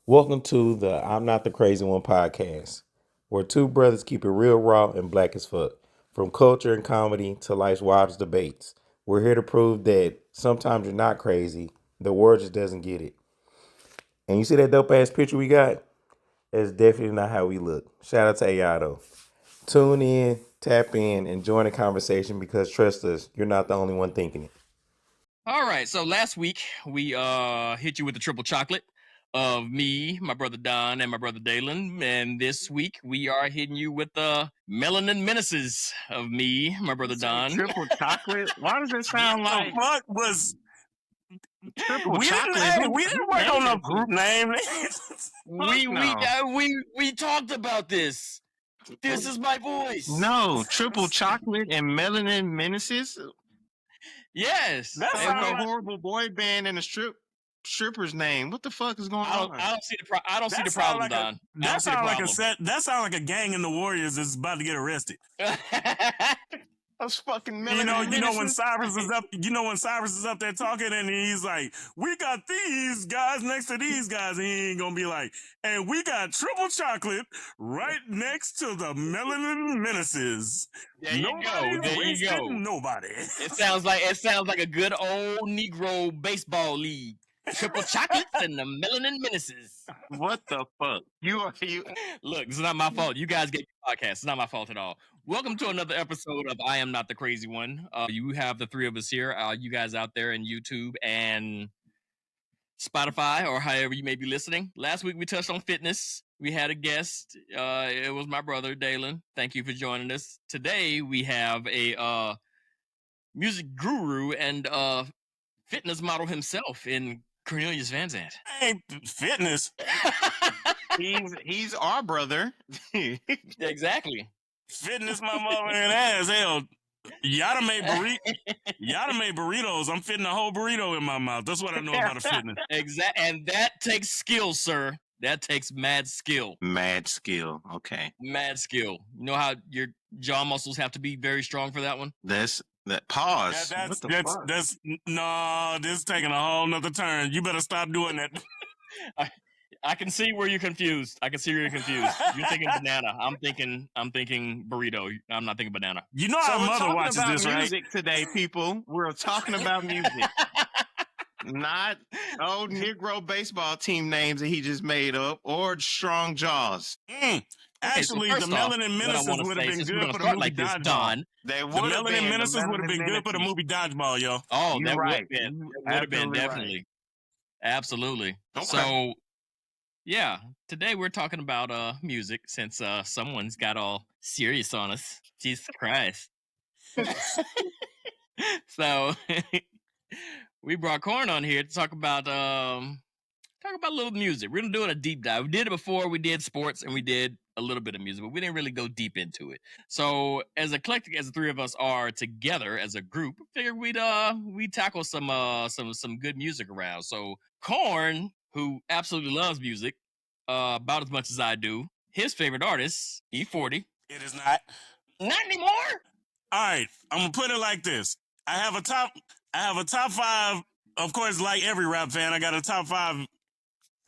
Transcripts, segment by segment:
Welcome to the I'm Not the Crazy One podcast, where two brothers keep it real raw and black as fuck. From culture and comedy to life's wildest debates, we're here to prove that sometimes you're not crazy, the world just doesn't get it. And you see that dope ass picture we got? That's definitely not how we look. Shout out to AI though. Tune in, tap in, and join the conversation because trust us, you're not the only one thinking it. All right, so last week we hit you with the triple chocolate of me, my brother Don, and my brother Dalen, and this week we are hitting you with the melanin menaces of me, my brother Don. Triple chocolate? Why does it sound like The fuck was triple we chocolate? we didn't work on no group name. We talked about this. This is my voice. No, triple chocolate and melanin menaces. Yes, That's Sounds like like- a horrible boy band and a stripper's name. What the fuck is going on? I don't see the I don't see the That sound problem, like Don. that sound like a set. That sound like a gang in the Warriors is about to get arrested. Those fucking melanin You know when menaces. Cyrus is up. You know when Cyrus is up there talking, and he's like, "We got these guys next to these guys," and he ain't gonna be like, "And we got triple chocolate right next to the melanin menaces." There you Nobody's go. There you wasted go. Nobody. It sounds like a good old Negro baseball league. Triple chocolates and the melanin menaces. What the fuck? You Look, it's not my fault. You guys get your podcast. It's not my fault at all. Welcome to another episode of I Am Not the Crazy One. You have the three of us here. You guys out there in YouTube and Spotify or however you may be listening. Last week we touched on fitness. We had a guest. It was my brother Dalen. Thank you for joining us. Today we have a music guru and fitness model himself in Cornelius Van Zant. Hey, fitness. he's our brother. Exactly. Fitness my motherfucking ass. Hell, Yada made burritos. I'm fitting a whole burrito in my mouth. That's what I know about a fitness. And that takes skill, sir. That takes mad skill. Mad skill. Okay. Mad skill. You know how your jaw muscles have to be very strong for that one? Pause. That's no, this is taking a whole nother turn. You better stop doing that. I can see where you're confused. You're thinking banana. I'm thinking burrito. I'm not thinking banana. You know our mother watches this, right? Music today, people. We're talking about music. Not old Negro baseball team names that he just made up or strong jaws. Actually, the melanin menaces would have been good for the movie Dodgeball. The melanin menaces would have been good for the movie Dodgeball, yo. Oh, You're that right. would have been definitely. Right. Absolutely. Okay. So, yeah, today we're talking about music since someone's got all serious on us. Jesus Christ. So, we brought Corn on here to talk about a little music. We're gonna do a deep dive. We did it before. We did sports and we did a little bit of music, but we didn't really go deep into it. So, as eclectic as the three of us are together as a group, I figured we'd tackle some good music around. So, Corn, who absolutely loves music, about as much as I do, his favorite artist, E40. It is not. Not anymore. All right, I'm gonna put it like this. I have a top five. Of course, like every rap fan, I got a top five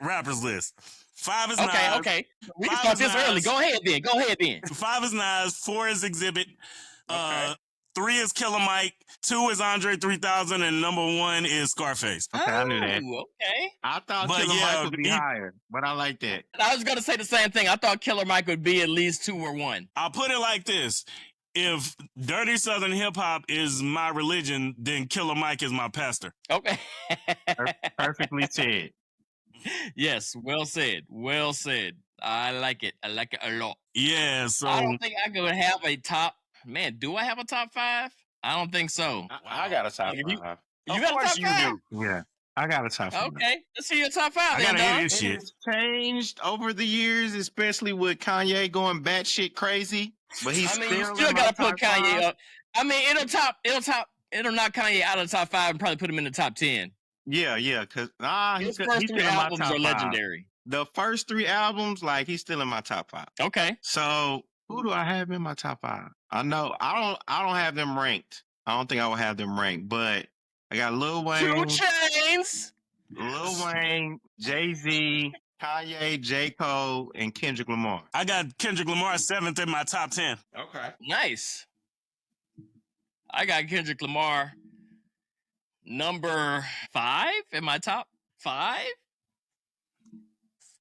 rappers list. 5 is Nas. Okay. We can start this early. Go ahead then. 5 is Nas. 4 is Exhibit. Okay. 3 is Killer Mike. 2 is Andre 3000, and number 1 is Scarface. Okay, I knew that. Okay. I thought But Killer yeah, Mike would be higher, but I like that. I was gonna say the same thing. I thought Killer Mike would be at least 2 or 1. I'll put it like this. If dirty Southern hip hop is my religion, then Killer Mike is my pastor. Okay. Perfectly said. Yes, well said. Well said. I like it. I like it a lot. Yeah, so I don't think I could have a top. Man, do I have a top 5? I don't think so. I got a top Like, five. You got a top 5? Yeah, I got a top five. Okay, let's see your top 5. I gotta then, hear dog. this shit. It's changed over the years, especially with Kanye going batshit crazy. But he's I mean, you still still in my gotta put top Kanye five. up. I mean, it'll knock Kanye out of the top 5 and probably put him in the top 10. Yeah, because His he's first still 3 in my albums top are five. legendary. The first 3 albums, like he's still in my top 5. Okay. So who do I have in my top 5? I know I don't have them ranked. I don't think I will have them ranked, but I got Lil 2 Wayne, Chainz. Jay-Z, Kanye, J. Cole, and Kendrick Lamar. I got Kendrick Lamar 7th in my top 10. Okay. Nice. I got Kendrick Lamar number 5 in my top 5.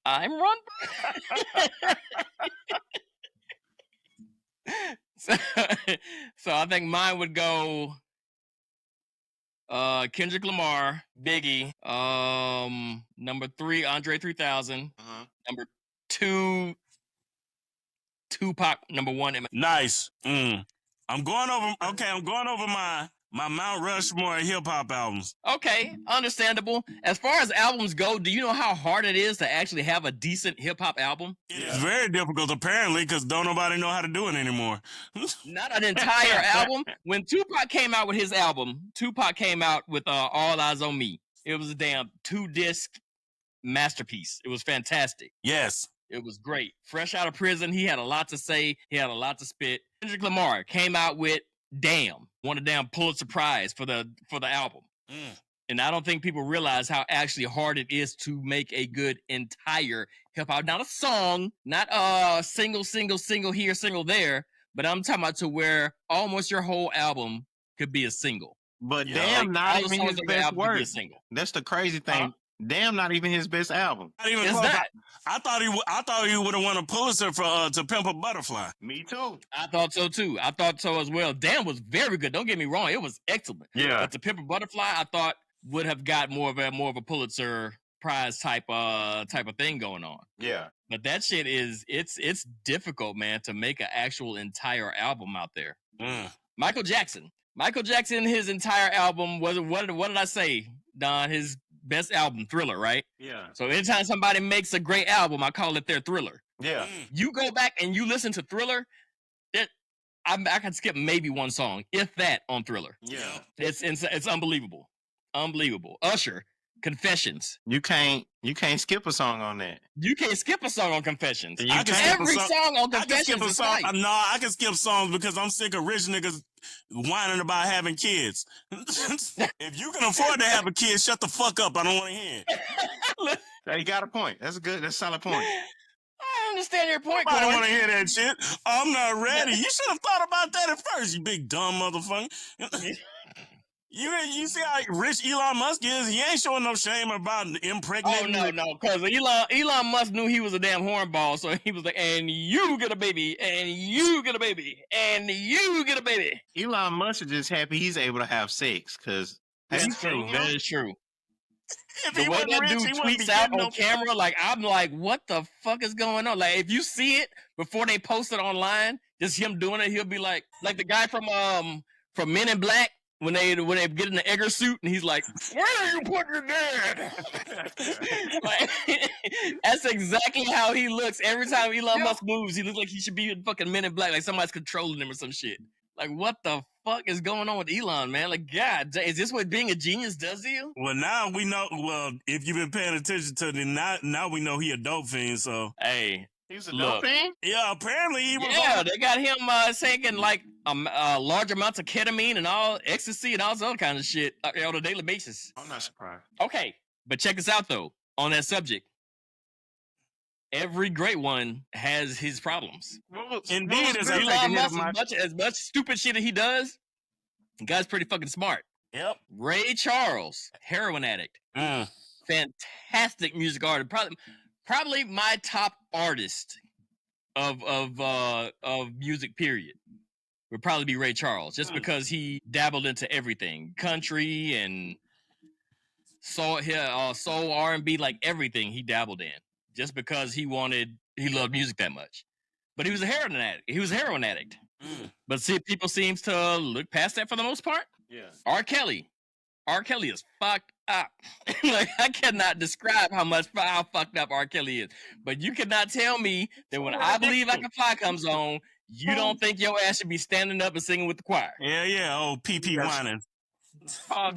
I'm wrong. so I think mine would go Kendrick Lamar, Biggie, number 3, Andre 3000, number 2, Tupac, number 1. Nice. I'm going over my Mount Rushmore hip hop albums. Okay, understandable. As far as albums go, do you know how hard it is to actually have a decent hip hop album? It's very difficult, apparently, because don't nobody know how to do it anymore. Not an entire album. When Tupac came out with his album, Tupac came out with All Eyes on Me. It was a damn 2-disc masterpiece. It was fantastic. Yes. It was great. Fresh out of prison, he had a lot to say. He had a lot to spit. Kendrick Lamar came out with Damn, won a damn Pulitzer Prize for the album. And I don't think people realize how actually hard it is to make a good entire hip hop. Not a song, not a single here, single there, but I'm talking about to where almost your whole album could be a single. But Damn, not even his best work. Single. That's the crazy thing. Damn, not even his best album. Not even close. I thought he would have won a Pulitzer for To Pimp a Butterfly. Me too. I thought so too. I thought so as well. Damn was very good. Don't get me wrong, it was excellent. Yeah. But To Pimp a Butterfly, I thought would have got more of a Pulitzer Prize type of thing going on. Yeah. But that shit it's difficult, man, to make an actual entire album out there. Michael Jackson, his entire album was what did I say, Don? His best album, Thriller, right? Yeah. So anytime somebody makes a great album, I call it their Thriller. Yeah. You go back and you listen to Thriller, I can skip maybe one song, if that, on Thriller. Yeah. It's unbelievable. Unbelievable. Usher, Confessions. You can't skip a song on that. You can't skip a song on Confessions. Every song on Confessions is fire. No, I can skip songs because I'm sick of rich niggas whining about having kids. If you can afford to have a kid, shut the fuck up. I don't want to hear it. You got a point. That's a solid point. I understand your point, I don't Corey. want to hear that shit. I'm not ready. You should have thought about that at first, you big dumb motherfucker. You see how rich Elon Musk is? He ain't showing no shame about impregnating. Oh, no, because Elon Musk knew he was a damn hornball, so he was like, and you get a baby, and you get a baby, and you get a baby. Elon Musk is just happy he's able to have sex, because that's true. That is true. If the way that dude tweets out on camera, like, I'm like, what the fuck is going on? Like, if you see it before they post it online, just him doing it, he'll be like the guy from Men in Black. When they get in the Egger suit and he's like, where are you putting your dad? Like, that's exactly how he looks. Every time Elon Musk moves, he looks like he should be in fucking Men in Black, like somebody's controlling him or some shit. Like, what the fuck is going on with Elon, man? Like, God, is this what being a genius does to you? Well, now we know. Well, if you've been paying attention to it, now we know he a dope fiend, so. Hey. He's a dope fiend? Yeah, apparently he was. Yeah, they got him taking like large amounts of ketamine and all ecstasy and all this other kind of shit on a daily basis. I'm not surprised. Okay, but check this out though. On that subject, every great one has his problems. Indeed, as Elon Musk, as much stupid shit that he does, the guy's pretty fucking smart. Yep. Ray Charles, heroin addict, fantastic music artist, probably my top artist of music period would probably be Ray Charles, just because he dabbled into everything, country and soul, R&B, like everything he dabbled in, just because he loved music that much. But he was a heroin addict. But see, people seems to look past that for the most part. Yeah. R. Kelly is fucked up. Like, I cannot describe how fucked up R. Kelly is. But you cannot tell me that when I Believe I Can Fly comes on, you don't think your ass should be standing up and singing with the choir. Yeah. Oh, PP whining. Oh,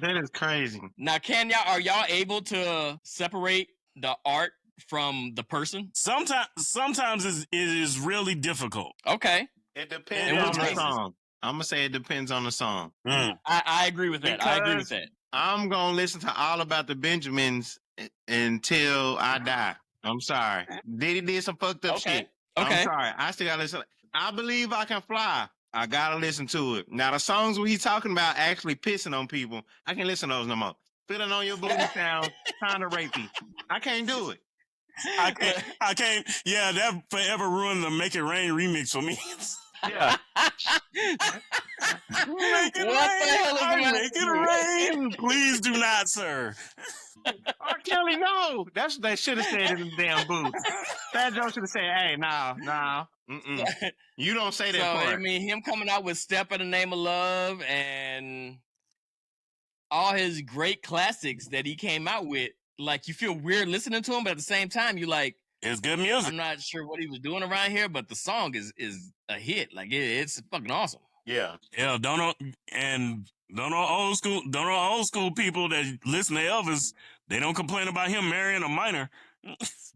that is crazy. Now, are y'all able to separate the art from the person? Sometimes it is really difficult. Okay. It depends on the song. I'm going to say it depends on the song. I agree with that. I agree with that. I'm going to listen to All About the Benjamins until I die. I'm sorry. Diddy did some fucked up shit. I'm sorry. I still gotta listen. I Believe I Can Fly. I gotta listen to it. Now the songs where he's talking about actually pissing on people, I can't listen to those no more. Feeling on your booty sound kind of rapey. I can't do it. I can't. Yeah, that forever ruined the Make It Rain remix for me. Yeah. Make it What the hell is rain, wrong make it rain. Please do not, sir. R. Kelly, no. That's what they should have said in the damn booth. Fat Joe should have said, "Hey, nah. You don't say that So part." I mean, him coming out with "Step in the Name of Love" and all his great classics that he came out with, like you feel weird listening to him, but at the same time, you like, it's good music. I'm not sure what he was doing around here, but the song is a hit. Like it's fucking awesome. Yeah. Don't know old school people that listen to Elvis. They don't complain about him marrying a minor.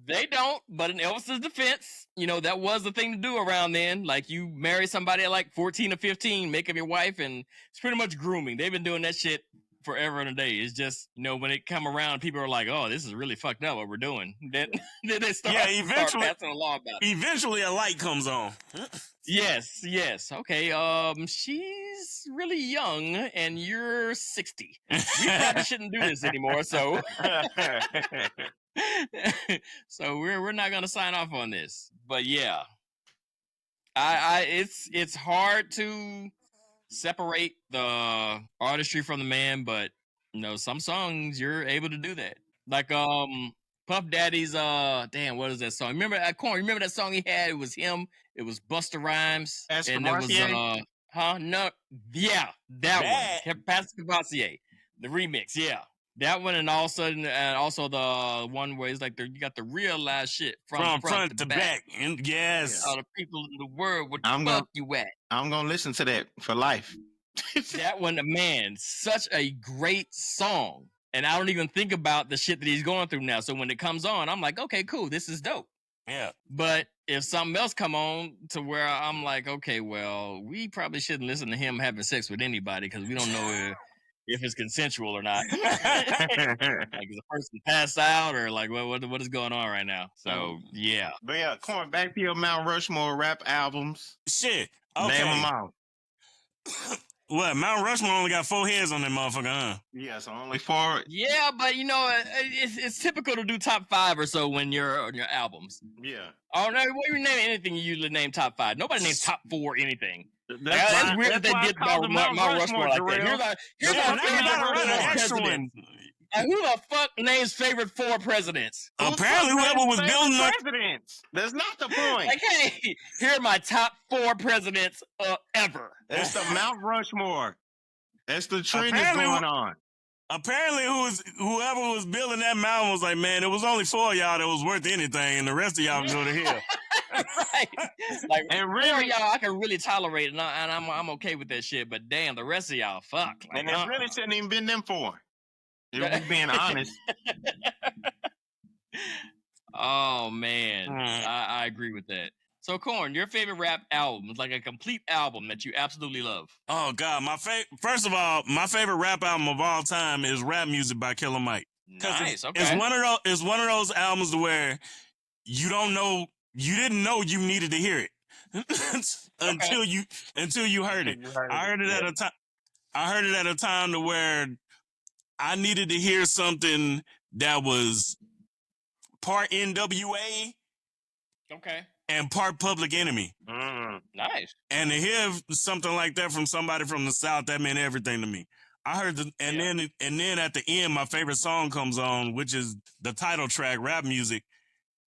They don't, but in Elvis's defense, that was the thing to do around then. Like you marry somebody at like 14 or 15, make him your wife, and it's pretty much grooming. They've been doing that shit forever and a day. It's just, when it come around, people are like, "Oh, this is really fucked up what we're doing." Then they start passing a law about it. Eventually a light comes on. Yes. Okay, she's really young and you're 60. We probably shouldn't do this anymore, so so we're not gonna sign off on this. But yeah. It's hard to separate the artistry from the man, but some songs you're able to do that. Like Puff Daddy's what is that song? Remember that song he had? It was him, it was Busta Rhymes, As and for it was Marcier? no, yeah, that one. Pastor Cavassier, the remix, yeah. That one, and also the one where it's like you got the real live shit from front to back. And yes. All the people in the world, what the fuck you at? I'm gonna listen to that for life. That one, man, such a great song. And I don't even think about the shit that he's going through now. So when it comes on, I'm like, okay, cool, this is dope. Yeah. But if something else come on to where I'm like, okay, well, we probably shouldn't listen to him having sex with anybody because we don't know if it's consensual or not. Like, is the person passed out or like what is going on right now? So yeah. But yeah, Corn, back to your Mount Rushmore rap albums. Shit. Okay. Name them out. What? Mount Rushmore only got 4 heads on that motherfucker, huh? Yeah, so only 4. Yeah, but it's typical to do top 5 or so when you're on your albums. Yeah. Oh no, what you name anything you usually name top 5. Nobody names top 4 anything. That's weird that they did Mount Rushmore like that. Here's our favorite president. Who the fuck names favorite 4 presidents? Apparently, whoever was building presidents. That's not the point. Like, hey, here are my top 4 presidents ever. That's the Mount Rushmore. That's the trend that's going on. Apparently, whoever was building that mountain was like, man, it was only 4 of y'all that was worth anything, and the rest of y'all can go to hell. Right. Like, and really, y'all I can really tolerate it, and I'm okay with that shit. But damn, the rest of y'all, fuck. Like, and it really shouldn't even been them 4. If we're being honest. Oh man, I agree with that. So, Corn, your favorite rap album is like a complete album that you absolutely love. Oh God, first of all, my favorite rap album of all time is Rap Music by Killer Mike. Nice. Okay. It's one of those albums where you didn't know you needed to hear it until you heard it. I heard it at a time to where I needed to hear something that was part NWA, okay, and part Public Enemy. Nice. And to hear something like that from somebody from the South, that meant everything to me. I heard then at the end, my favorite song comes on, which is the title track, Rap Music,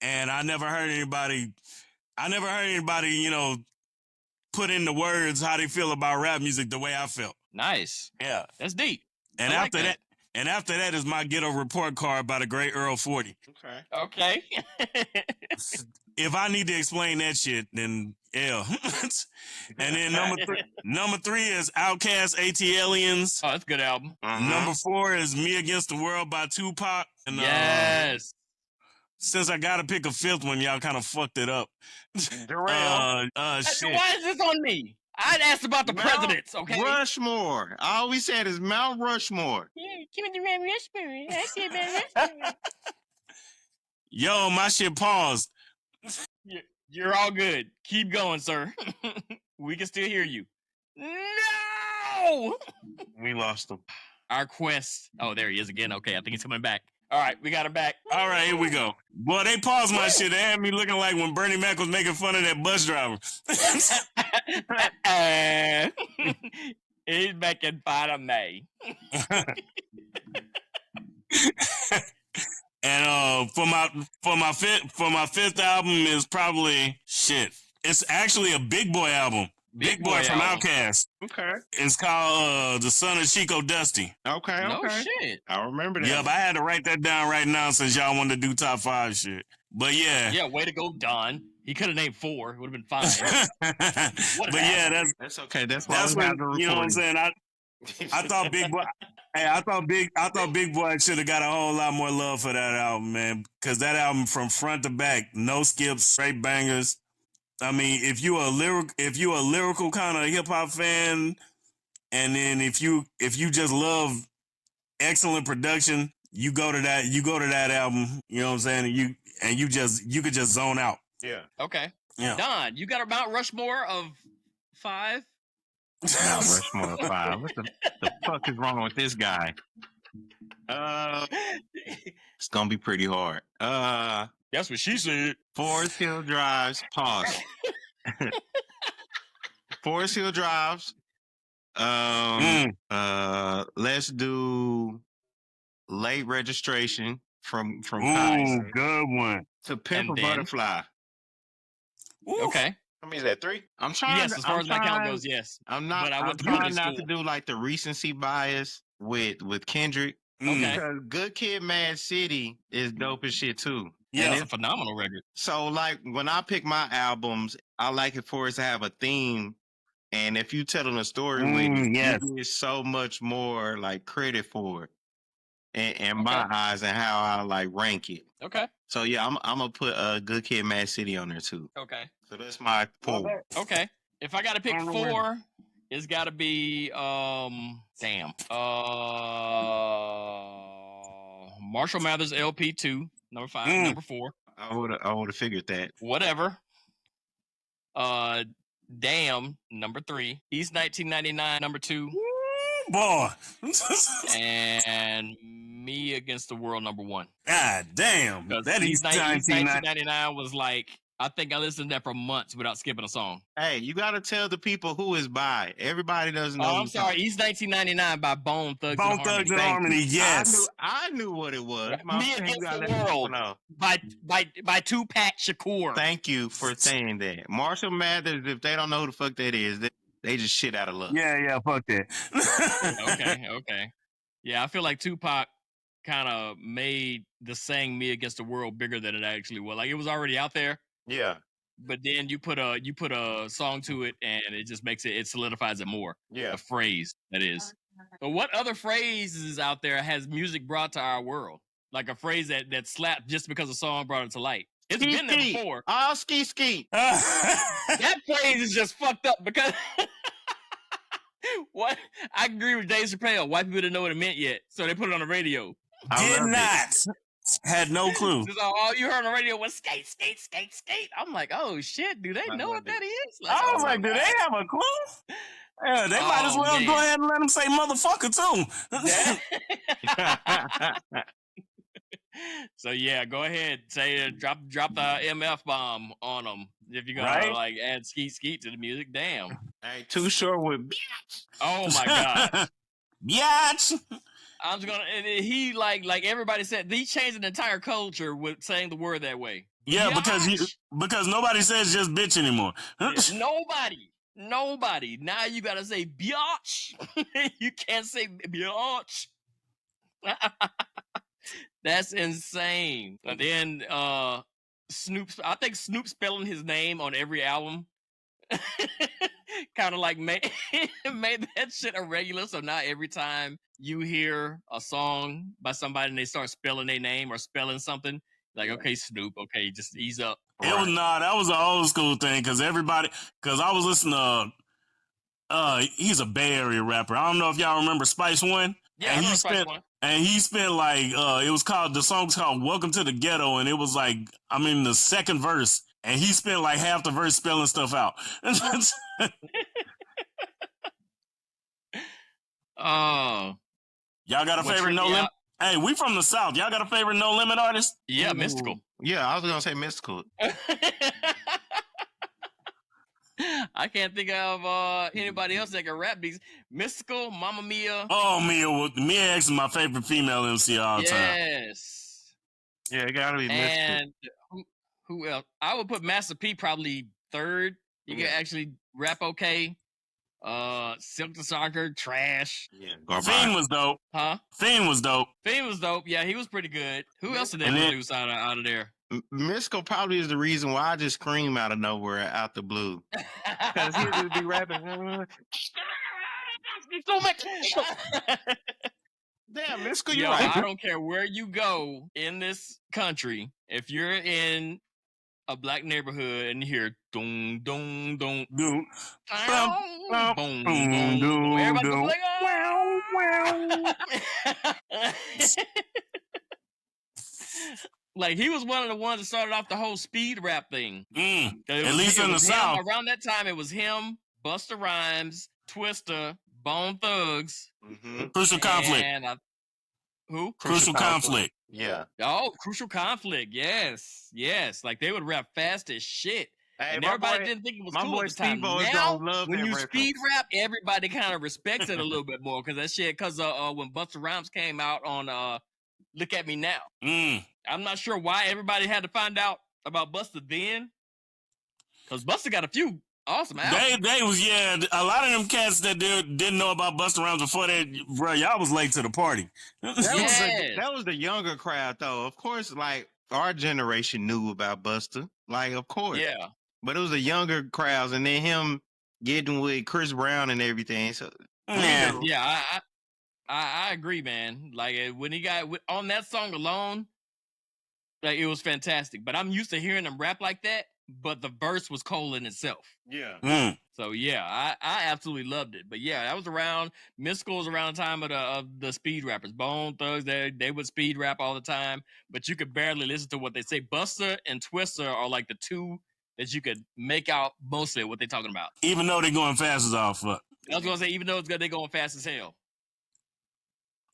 and I never heard anybody, put into words how they feel about rap music the way I felt. Nice. Yeah, that's deep. And after that is my Ghetto Report Card by the great Earl 40. Okay. If I need to explain that shit, then yeah. And then number 3 is Outkast ATLiens. Oh, that's a good album. Number 4 is Me Against the World by Tupac. And, yes. Since I gotta pick a 5th one, y'all kind of fucked it up. Why is this on me? I asked about the Mount presidents, okay? Rushmore. All we said is Mount Rushmore. Yeah, give me the Mount Rushmore. I said Mount Rushmore. Yo, my shit paused. You're all good. Keep going, sir. We can still hear you. No! We lost him. Our quest. Oh, there he is again. Okay, I think he's coming back. All right, we got him back. All right, here we go. Boy, they paused my shit. They had me looking like when Bernie Mac was making fun of that bus driver. He's making fun of me. And for my fifth album is probably shit. It's actually a Big Boy album. Big Boy from Outkast. Okay. It's called The Son of Chico Dusty. Okay. No shit. I remember that. Yeah, but I had to write that down right now since y'all wanted to do top 5 shit. But yeah. Yeah, way to go, Don. He could have named 4. It would have been fine. But yeah, that's okay. That's what, you know what I'm saying. I thought Big Boy. Hey, I thought Big Boy should have got a whole lot more love for that album, man. Because that album, from front to back, no skips, straight bangers. I mean, if you a lyrical kind of hip hop fan, and then if you just love excellent production, you go to that album. You know what I'm saying? And you could just zone out. Yeah. Okay. Yeah. Don, you got a Mount Rushmore of 5? Mount Rushmore of 5. What the fuck is wrong with this guy? It's gonna be pretty hard. That's what she said. Forest Hill Drives. Pause. Forest Hill Drives. Let's do Late Registration from Kai. Good one. To Pimp a Butterfly. Oof. Okay. I mean, is that 3? I'm trying. Yes, as far as my count goes, yes. I'm not. I'm trying not to do like the recency bias with Kendrick. Okay. Because Good Kid, Mad City is dope as shit too. Yeah, it's a phenomenal record. So, like, when I pick my albums, I like it for it to have a theme. And if you telling a story with it, you get so much more like credit for it. In my eyes, and how I like rank it. Okay. So yeah, I'm gonna put Good Kid, Mad City on there too. Okay. So that's my 4. Okay. If I gotta pick 4, it's gotta be Marshall Mathers LP2, number 5, number 4. I would have figured that. Whatever. Damn, number 3. East 1999, number 2. Boy. And Me Against the World, number 1. God damn. That East 1999 was like, I think I listened to that for months without skipping a song. Hey, you got to tell the people who is by. Everybody doesn't know. Oh, I'm sorry. East 1999 by Bone Thugs and Harmony. Bone Thugs and Harmony, yes. I knew what it was. Me Against the World by Tupac Shakur. Thank you for saying that. Marshall Mathers, if they don't know who the fuck that is, they just shit out of luck. Yeah, fuck that. Okay. Yeah, I feel like Tupac kind of made the saying "Me Against the World" bigger than it actually was. Like, it was already out there. Yeah. But then you put a song to it, and it just makes it solidifies it more. Yeah. A phrase, that is. But what other phrases out there has music brought to our world? Like a phrase that slapped just because a song brought it to light. It's been there before. Oh, ski. That phrase is just fucked up because what? I agree with Dave Chappelle. White people didn't know what it meant yet, so they put it on the radio. Did not. Had no clue. So all you heard on the radio was skate. I'm like, oh shit, do they know what that is? Like, I was like, do they have a clue? Yeah, they might as well go ahead and let them say motherfucker too. So yeah, go ahead, say drop the MF bomb on them if you're gonna like add skeet to the music. Damn. Hey, Too Short with bitch. Oh my god. Biatch. I'm just gonna. He like everybody said. He changed the entire culture with saying the word that way. Yeah, biatch. because nobody says just bitch anymore. Nobody. Now you gotta say biatch. You can't say biatch. That's insane. And then Snoop. I think Snoop spelling his name on every album. Kind of like made that shit irregular. So now every time you hear a song by somebody and they start spelling their name or spelling something, like, okay, Snoop, okay, just ease up. That was an old school thing because I was listening to He's a Bay Area rapper. I don't know if y'all remember Spice One. Yeah, and I know he Spice spent One. and he spent like the song was called Welcome to the Ghetto, and it was like the second verse, and he spent like half the verse spelling stuff out. Oh, Y'all got a favorite No Limit? Hey, we from the South. Y'all got a favorite No Limit artist? Yeah, Mystical. Yeah, I was gonna say Mystical. I can't think of anybody else that can rap these. Mystical, Mamma Mia. Oh, Mia X is my favorite female MC all the time. Yes. Yeah, it gotta be Mystical. And who else? I would put Master P probably third. You can actually rap okay. Silk the Soccer, trash. Yeah, Fiend was dope. Huh? Fiend was dope. Fiend was dope. Yeah, he was pretty good. Who else did they produce out of there? Mystical probably is the reason why I just scream out of nowhere, out the blue. Because he would be rapping. So much. Damn, Mystical, Yo, you're right. I don't care where you go in this country. If you're in a black neighborhood and you hear dong dong dong boom boom boom, everybody go like, wow. Like, he was one of the ones that started off the whole speed rap thing. At least in the South. Around that time, it was him, Busta Rhymes, Twista, Bone Thugs, Crucial Conflict. And who? Crucial Conflict. Yeah. Oh, Crucial Conflict. Yes. Like, they would rap fast as shit. Hey, and everybody didn't think it was cool at the time. Now, when you speed rap, everybody kind of respects it a little bit more because that shit. Because when Busta Rhymes came out on "Look at Me Now," I'm not sure why everybody had to find out about Busta then. Because Busta got a few awesome albums. They was a lot of them cats that didn't know about Busta Rhymes before that. Bro, y'all was late to the party. That was the younger crowd, though. Of course, like our generation knew about Busta, like of course. Yeah. But it was the younger crowds, and then him getting with Chris Brown and everything. So yeah, I agree, man. Like when he got on that song alone, like it was fantastic. But I'm used to hearing him rap like that. But the verse was cold in itself. Yeah. So yeah, I absolutely loved it. But yeah, that was around. Mystical was around the time of the speed rappers. Bone Thugs, they would speed rap all the time, but you could barely listen to what they say. Busta and Twista are like the two that you could make out mostly what they're talking about. Even though they're going fast as all fuck. I was gonna say, even though it's good, they're going fast as hell.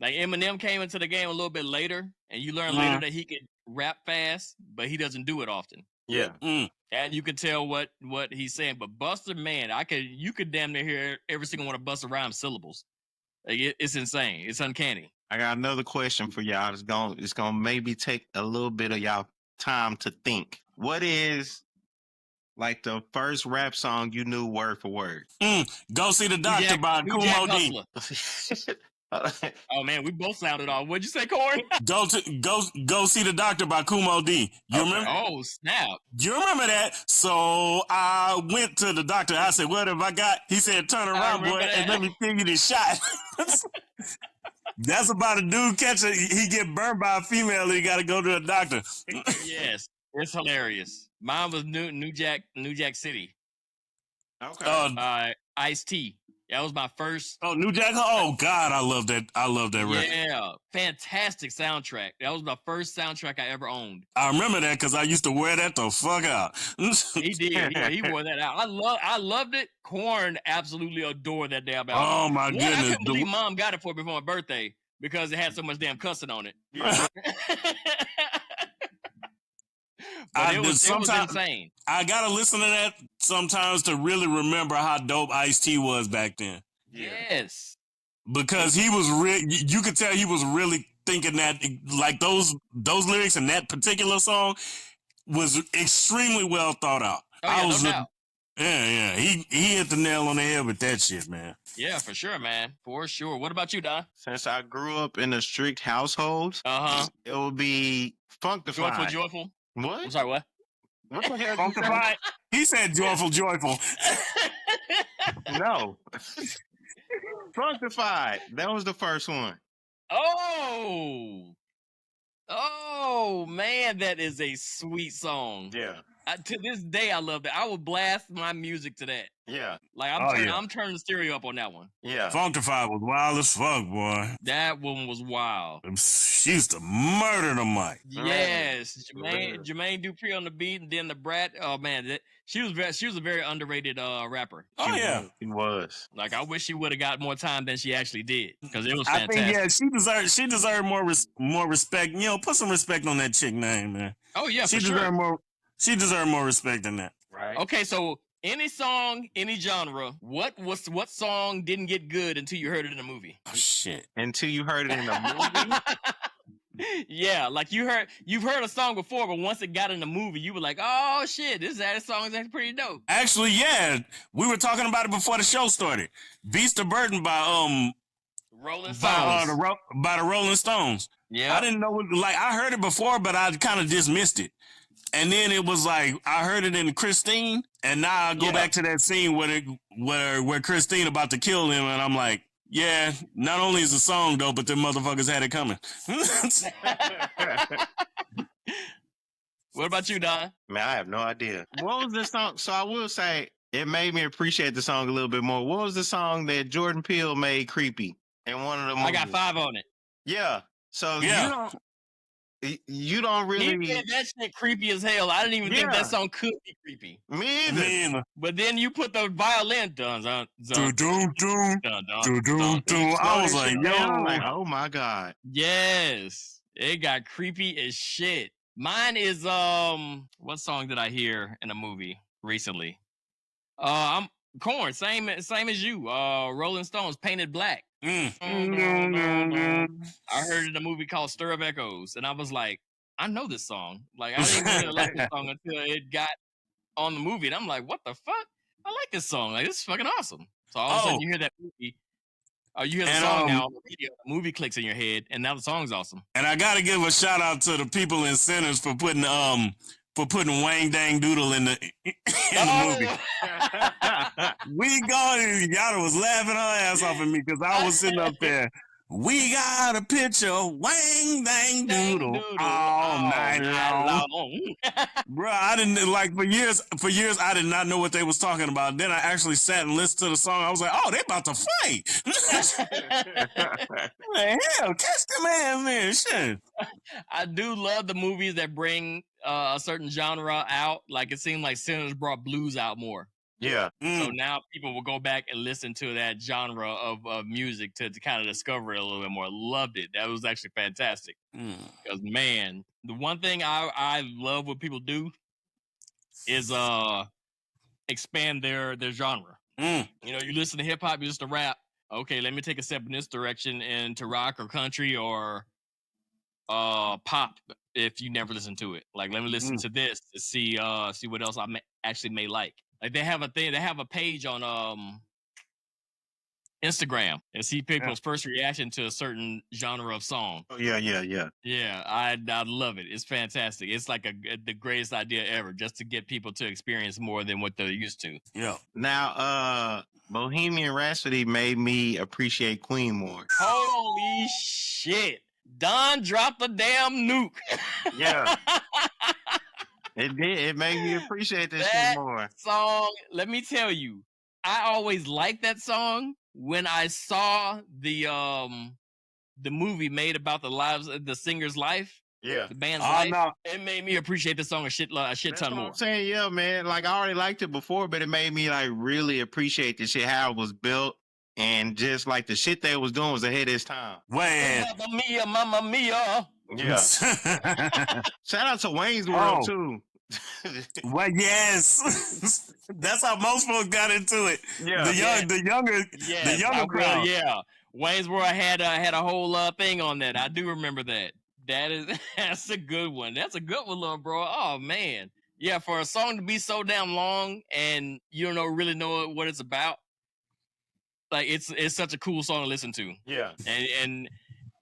Like Eminem came into the game a little bit later, and you learn later that he could rap fast, but he doesn't do it often. Yeah. And you can tell what he's saying. But Busta, man, you could damn near hear every single one of Busta Rhymes syllables. Like it's insane. It's uncanny. I got another question for y'all. It's gonna maybe take a little bit of y'all time to think. What is like the first rap song you knew word for word? Go See the Doctor by Kumo D. Oh man, we both sounded off. What'd you say, Corey? Go See the Doctor by Kumo D. You remember? Oh snap! You remember that? So I went to the doctor. I said, "What have I got?" He said, "Turn around, boy, and let me figure this shot." That's about a dude he get burned by a female. And he got to go to a doctor. Yes, it's hilarious. Mine was New Jack City. Okay. Ice-T. That was my first. Oh, New Jack. Oh God, I love that. I love that record. Yeah, fantastic soundtrack. That was my first soundtrack I ever owned. I remember that because I used to wear that the fuck out. He did. Yeah, he wore that out. I loved it. Korn absolutely adored that damn album. Oh my goodness! I couldn't believe Mom got it for me for my birthday because it had so much damn cussing on it. But it was insane. I gotta listen to that sometimes to really remember how dope Ice-T was back then. Yes. Because he was you could tell he was really thinking that like those lyrics in that particular song was extremely well thought out. Oh, yeah, no doubt. Yeah. He hit the nail on the head with that shit, man. Yeah, for sure, man. For sure. What about you, Don? Since I grew up in a strict household, it would be Funkified. Joyful. What? I'm sorry, what? What the hell? Funkified? He said joyful. No. Funkified. That was the first one. Oh, man, that is a sweet song. Yeah. To this day, I love that. I would blast my music to that. Yeah. Like I'm turning the stereo up on that one. Yeah. Funktified was wild as fuck, boy. That one was wild. She used to murder the mic. Yes, Jermaine Dupri on the beat, and then the Brat. Oh man, she was a very underrated rapper. She was. Like I wish she would have got more time than she actually did because it was fantastic. I think she deserved more respect. You know, put some respect on that chick name, man. Oh yeah, she deserved more. She deserved more respect than that. Right. Okay, so any song, any genre, what song didn't get good until you heard it in a movie? Oh shit! Until you heard it in a movie? Yeah, like you've heard a song before, but once it got in the movie, you were like, oh shit, this song is actually pretty dope. Actually, yeah, we were talking about it before the show started. Beast of Burden by Rolling Stones. By the Rolling Stones. Yeah, I didn't know. Like I heard it before, but I kind of dismissed it. And then it was like I heard it in Christine, and now I go back to that scene where Christine about to kill him, and I'm like, yeah, not only is the song dope, but the motherfuckers had it coming. What about you, Don? Man, I have no idea. What was the song? So I will say it made me appreciate the song a little bit more. What was the song that Jordan Peele made creepy in one of the movies? I got 5 on it. Yeah. So you don't really. He made that shit creepy as hell. I didn't even think that song could be creepy. Me either. But then you put the violin dun dun dun dun dun dun dun. I was like, yo, I'm like, oh my god. Yes, it got creepy as shit. Mine is what song did I hear in a movie recently? I'm Korn, same as you. Rolling Stones, Painted Black. I heard it in a movie called Stir of Echoes, and I was like, I know this song. Like I didn't really like this song until it got on the movie, and I'm like, what the fuck? I like this song. Like this is fucking awesome. So all of a sudden you hear that movie. You hear the song now on the radio, the movie clicks in your head, and now the song's awesome. And I gotta give a shout out to the people in Centers for putting Wang Dang Doodle in the movie. We gone. Yada was laughing her ass off at me because I was sitting up there. We got a picture of Wang Dang Doodle all night long. Bro, I didn't like for years I did not know what they was talking about. Then I actually sat and listened to the song. I was like, oh, they about to fight. Hell, catch them ass, man. Shit. I do love the movies that bring a certain genre out. Like it seemed like Sinners brought blues out more. Yeah. So now people will go back and listen to that genre of music to kind of discover it a little bit more. Loved it. That was actually fantastic. Because man, the one thing I love what people do is expand their genre. You know, you listen to hip hop, you listen to rap. Okay, let me take a step in this direction into rock or country or pop. If you never listen to it, like let me listen to this to see what else I may like. Like they have a thing, they have a page on Instagram and see people's first reaction to a certain genre of song. Oh yeah. Yeah, I love it. It's fantastic. It's like the greatest idea ever, just to get people to experience more than what they're used to. Yeah. Now, Bohemian Rhapsody made me appreciate Queen more. Holy shit! Don dropped the damn nuke. Yeah. It did. It made me appreciate this shit more. Song, let me tell you, I always liked that song when I saw the movie made about the singer's life. Yeah. The band's life. No. It made me appreciate the song a shit ton more. I'm saying, yeah, man. Like I already liked it before, but it made me like really appreciate the shit, how it was built. And just like the shit they was doing was ahead of its time. Wait. Mamma mia. Yeah. Shout out to Wayne's World too. Well, yes. That's how most folks got into it. Yeah. The younger crowd. Yeah. Wayne's World had a whole thing on that. I do remember that. That's a good one. That's a good one, little bro. Oh man. Yeah, for a song to be so damn long and you don't really know what it's about. Like it's such a cool song to listen to. Yeah. And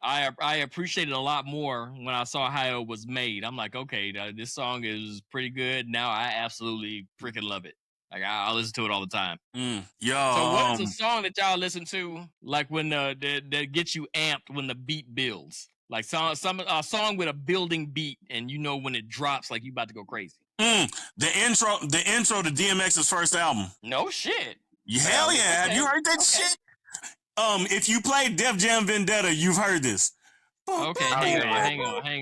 I appreciate it a lot more when I saw how it was made. I'm like, okay, this song is pretty good. Now I absolutely freaking love it. Like I listen to it all the time. Yo. So what's a song that y'all listen to like when that gets you amped when the beat builds? Like a song with a building beat, and you know when it drops, like you about to go crazy. The intro to DMX's first album. No shit. Hell yeah! Okay. Have you heard that shit? If you play Def Jam Vendetta, you've heard this. Okay, hang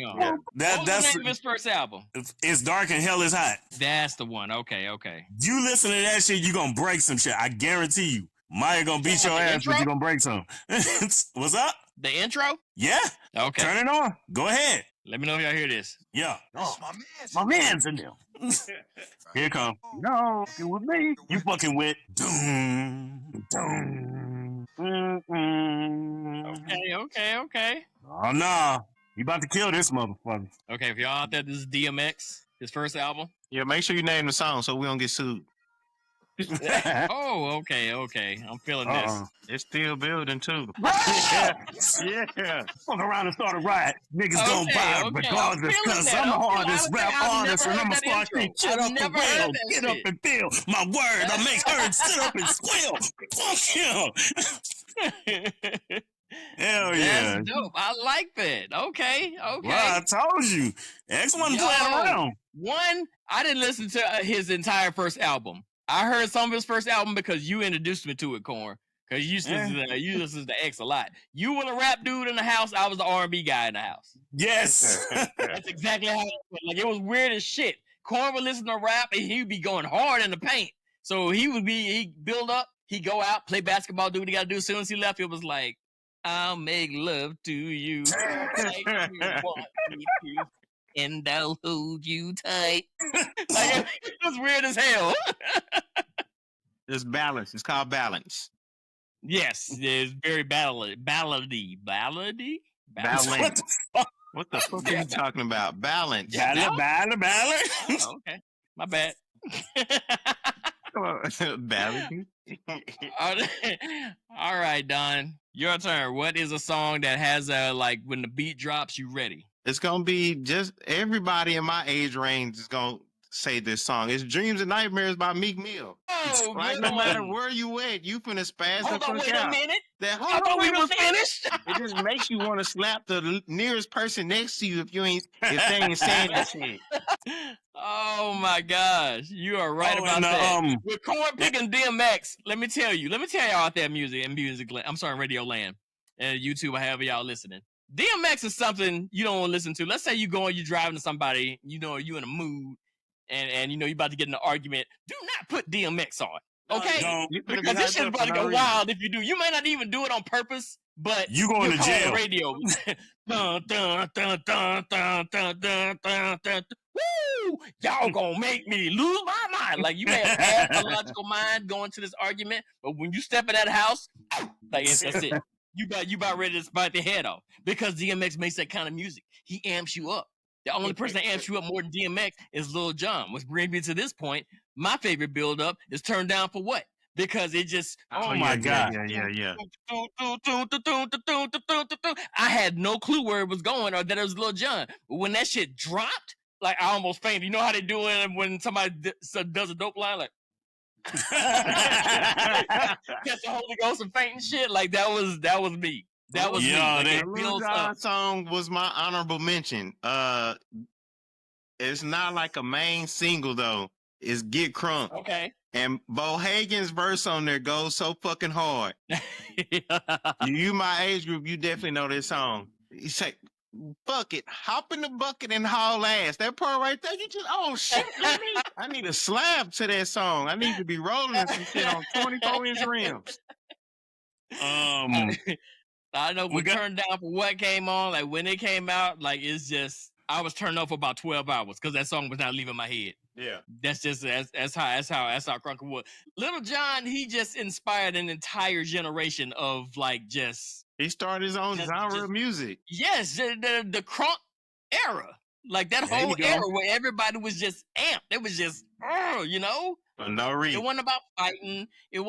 on. Yeah. That's the name of his first album. It's Dark and Hell is Hot. That's the one. Okay. You listen to that shit, you gonna break some shit. I guarantee you. Maya gonna beat your ass, but you gonna break some. What's up? The intro? Yeah. Okay. Turn it on. Go ahead. Let me know if y'all hear this. Yeah. Oh, my man's in there. Here come. No, it was me. You fucking with. Okay. Oh, nah. You about to kill this motherfucker. Okay, if y'all out there, this is DMX, his first album. Yeah, make sure you name the song so we don't get sued. Oh, okay. I'm feeling this. It's still building too. Yeah. Fuck around and start a riot. Niggas gon' buy it regardless, cause I'm the hardest rap artist and I'ma start this shit up the rail. Get up and feel my word. I make her sit up and squeal. Fuck him. Hell yeah. That's dope. I like that. Okay. Well, I told you. X wasn't playing around. One, I didn't listen to his entire first album. I heard some of his first album because you introduced me to it, Corn. Because you listen to X a lot. You were the rap dude in the house. I was the R&B guy in the house. Yes. That's exactly how it was. Like, it was weird as shit. Corn would listen to rap and he'd be going hard in the paint. So he'd build up, he'd go out, play basketball, do what he got to do. As soon as he left, it was like, I'll make love to you like you want me to, and I'll hold you tight. Like, it was weird as hell. It's balance. It's called balance. Yes, it's very ballady. What the fuck are you talking about? Balance. Ballad. Oh, okay, my bad. Ballad. All right, Don, your turn. What is a song that has like when the beat drops, you ready? It's gonna be just everybody in my age range is gonna say this song. It's Dreams and Nightmares by Meek Mill. Oh, like no matter where you at, you finna spaz the fuck out. Wait a minute. I thought we were finished. It just makes you want to slap the nearest person next to you if they ain't saying that shit. Oh my gosh, you are right about that. With Corn picking DMX, let me tell y'all out there, Radio Land and YouTube, however y'all listening. DMX is something you don't want to listen to. Let's say you're driving to somebody, you in a mood, and you about to get in an argument. Do not put DMX on, okay? Because this shit's about to go wild if you do. You may not even do it on purpose, but you going to jail. Radio. Dun, dun, dun, dun, dun, dun, dun, dun, dun. Woo! Y'all gonna make me lose my mind. Like, you may have had a logical mind going to this argument, but when you step in that house, like, that's it. You about ready to bite the head off because DMX makes that kind of music. He amps you up. The only person that amps you up more than DMX is Lil Jon, which brings me to this point. My favorite build up is Turned Down for What? Because it just, my God. Yeah. I had no clue where it was going or that it was Lil Jon. But when that shit dropped, like, I almost fainted. You know how they do it when somebody does a dope line? Like, catch the Holy Ghost and fainting shit. Like, that was me. That was me. Like, the Lil Jon song was my honorable mention. It's not like a main single though. It's Get Crunk. Okay. And Bo Hagen's verse on there goes so fucking hard. You my age group, you definitely know this song. He say, fuck it, hop in the bucket and haul ass. That part right there, you just, oh shit, I need a slab to that song. I need to be rolling some shit on 24-inch rims. I know we turned down for what came on. Like, when it came out, like, it's just, I was turned off for about 12 hours because that song was not leaving my head. Yeah. That's just, that's how crunk was. Lil Jon, he just inspired an entire generation of, like, just. He started his own genre of music. Yes, the crunk era. Like, that whole era where everybody was just amped. It was just, you know? For no reason. It wasn't about fighting. It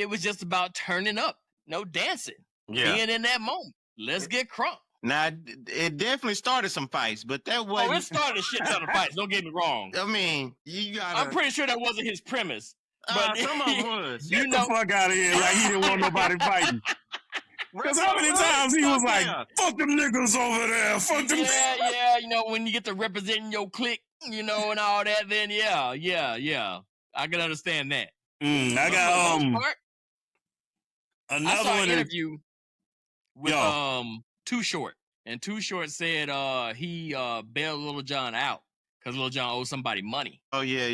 was just about turning up. No dancing. Yeah. Being in that moment. Let's get crunk. Now, it definitely started some fights, but that wasn't. Oh, it started a shit ton of fights. Don't get me wrong. I mean, you gotta. I'm pretty sure that wasn't his premise. But some of them was. Get the fuck out of here. Like, he didn't want nobody fighting. Because how many times he was like, fuck them niggas over there, fuck them. Yeah, you know, when you get to representing your clique, you know, and all that, then yeah, I can understand that. I got another I saw one an interview with Too Short, and Too Short said he bailed Lil Jon out because Lil Jon owed somebody money. Oh yeah.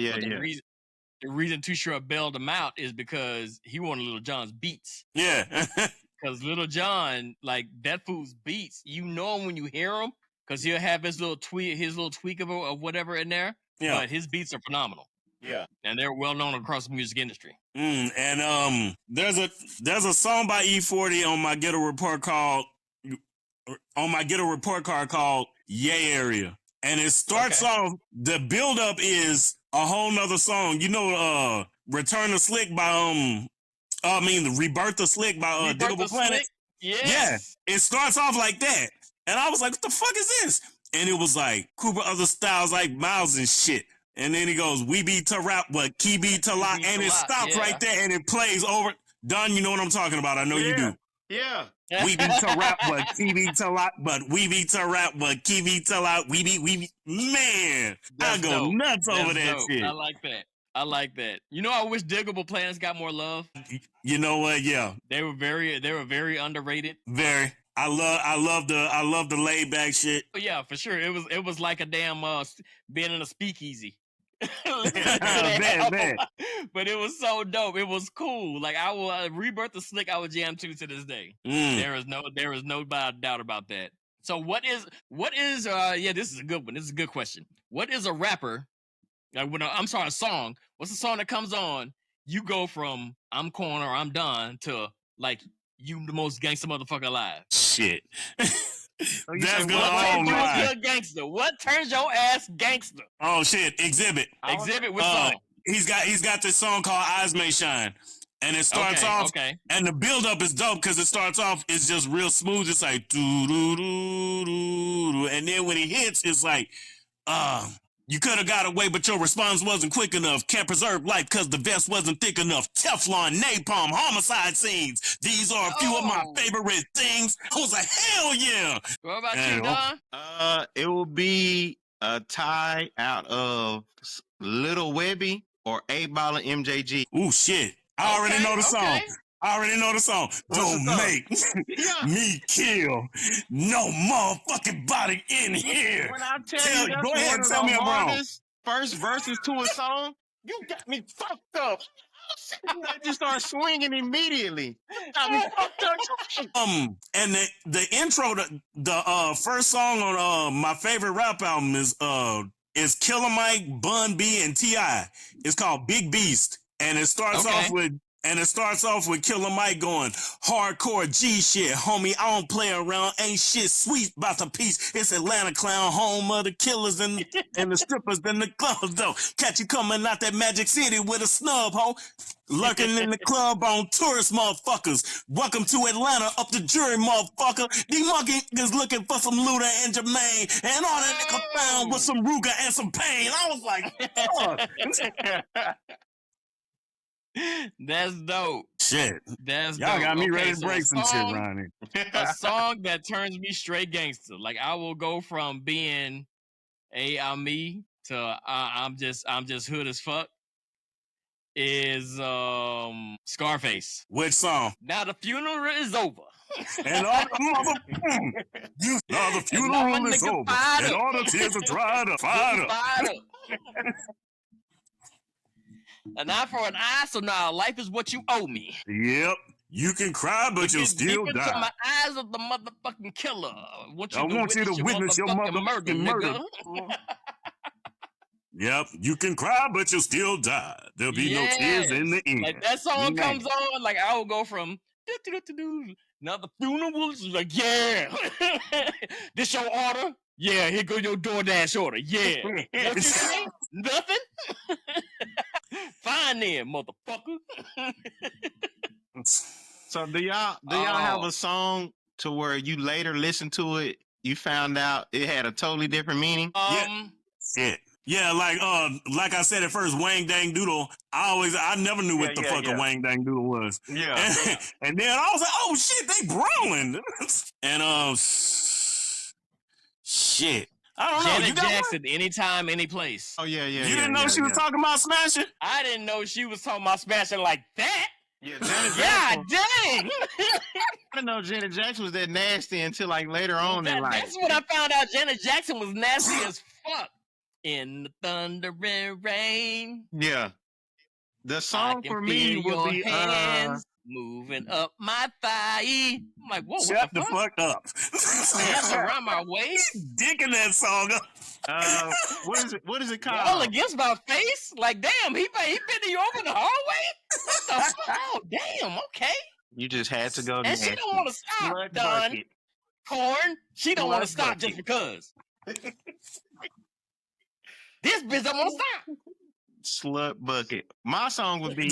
The reason Too Short bailed him out is because he wanted Lil Jon's beats. Yeah. Because Lil Jon, like, that fool's beats, you know him when you hear him, because he'll have his little tweak of whatever in there. Yeah. But his beats are phenomenal. Yeah. And they're well known across the music industry. And there's a song by E40 on my Ghetto Report card called Yay Area. And it starts off, the buildup is a whole nother song. You know, Return to Slick by Rebirth the Slick by Diggable Planet. Yes. Yeah. It starts off like that. And I was like, what the fuck is this? And it was like Cooper other styles like Miles and shit. And then he goes, we be to rap, but key be to lock. And it stops right there and it plays over. Don, you know what I'm talking about. I know you do. Yeah. We be to rap, but key be to lock, but we be to rap, but key be to lock. We be. Man, I go nuts over that shit. I like that. You know, I wish Diggable Planets got more love. You know what? Yeah. They were very underrated. Very. I love the laid back shit. Oh, yeah, for sure. It was like a damn being in a speakeasy. Man. But it was so dope. It was cool. Like, I will Rebirth the Slick. I would jam to this day. There is no doubt about that. So what is this is a good one. This is a good question. What is a rapper? A song. What's the song that comes on? You go from I'm corner, I'm done to like you the most gangster motherfucker alive. Shit. That's good. Gangster. What turns your ass gangster? Oh shit! Exhibit. Exhibit with song. He's got this song called Eyes May Shine, and it starts off. And the build up is dope because it starts off. It's just real smooth. It's like doo doo doo doo, and then when he hits, it's like, you could have got away, but your response wasn't quick enough. Can't preserve life because the vest wasn't thick enough. Teflon, napalm, homicide scenes. These are a few of my favorite things. I was like, hell yeah. What about you, Don? It will be a tie out of Little Webby or 8 Ball and MJG. Ooh, shit. I already know the song. I already know the song. Don't make me kill no motherfucking body in here. When I tell you, go ahead and tell me I'm wrong. First verses to a song, you got me fucked up. I just start swinging immediately. Got me fucked up. And the intro, the first song on my favorite rap album is Killer Mike, Bun B, and T.I. It's called Big Beast, and it starts off with Killer Mike going, hardcore G shit, homie, I don't play around, ain't shit sweet about the piece. It's Atlanta clown, home of the killers and the strippers and the clubs, though. Catch you coming out that Magic City with a snub, ho. Lurking in the club on tourist motherfuckers. Welcome to Atlanta, up the jury, motherfucker. These monkeys looking for some Luda and Jermaine, and all that nigga found with some Ruger and some pain. I was like, fuck. That's dope. Shit. That's Y'all dope. got me ready to break some shit around here. A song that turns me straight gangster. Like, I will go from being I'm me to I'm just hood as fuck. Is Scarface. Which song? Now the funeral is over. And all the funeral is over. And all the tears are dried up. Fired up. An eye for an eye, so now life is what you owe me. Yep. You can cry, but you'll still die. Into my eyes of the motherfucking killer. I want you to witness your motherfucking murder. Yep. You can cry, but you'll still die. There'll be no tears in the end. Like, that song comes on, like, I will go from now the funeral is like, yeah. This your order? Yeah, here go your DoorDash order. Yeah. Nothing? Fine then, motherfucker. So do y'all have a song to where you later listen to it, you found out it had a totally different meaning? Yeah. Yeah, like I said at first, Wang Dang Doodle. I never knew what the fuck a Wang Dang Doodle was. Yeah. And then I was like, oh shit, they brawling. And shit. I don't know. Janet Jackson, anytime, any place. Oh yeah. You didn't know she was talking about smashing? I didn't know she was talking about smashing like that. Yeah, Janet God Jackson. dang! I didn't know Janet Jackson was that nasty until like later on in life. That's when I found out Janet Jackson was nasty as fuck. In the thunder and rain. Yeah. The song for me would be hands moving up my thigh. I'm like, whoa, shut the fuck up. Hands around my waist. Dicking that song up. What is it called? All against my face? Like, damn, he bending you over the hallway? What the fuck? Oh, damn, okay. You just had to go. And she don't want to stop, Don. Corn. She don't want to stop just because. This bitch don't want to stop. Slut bucket. My song would be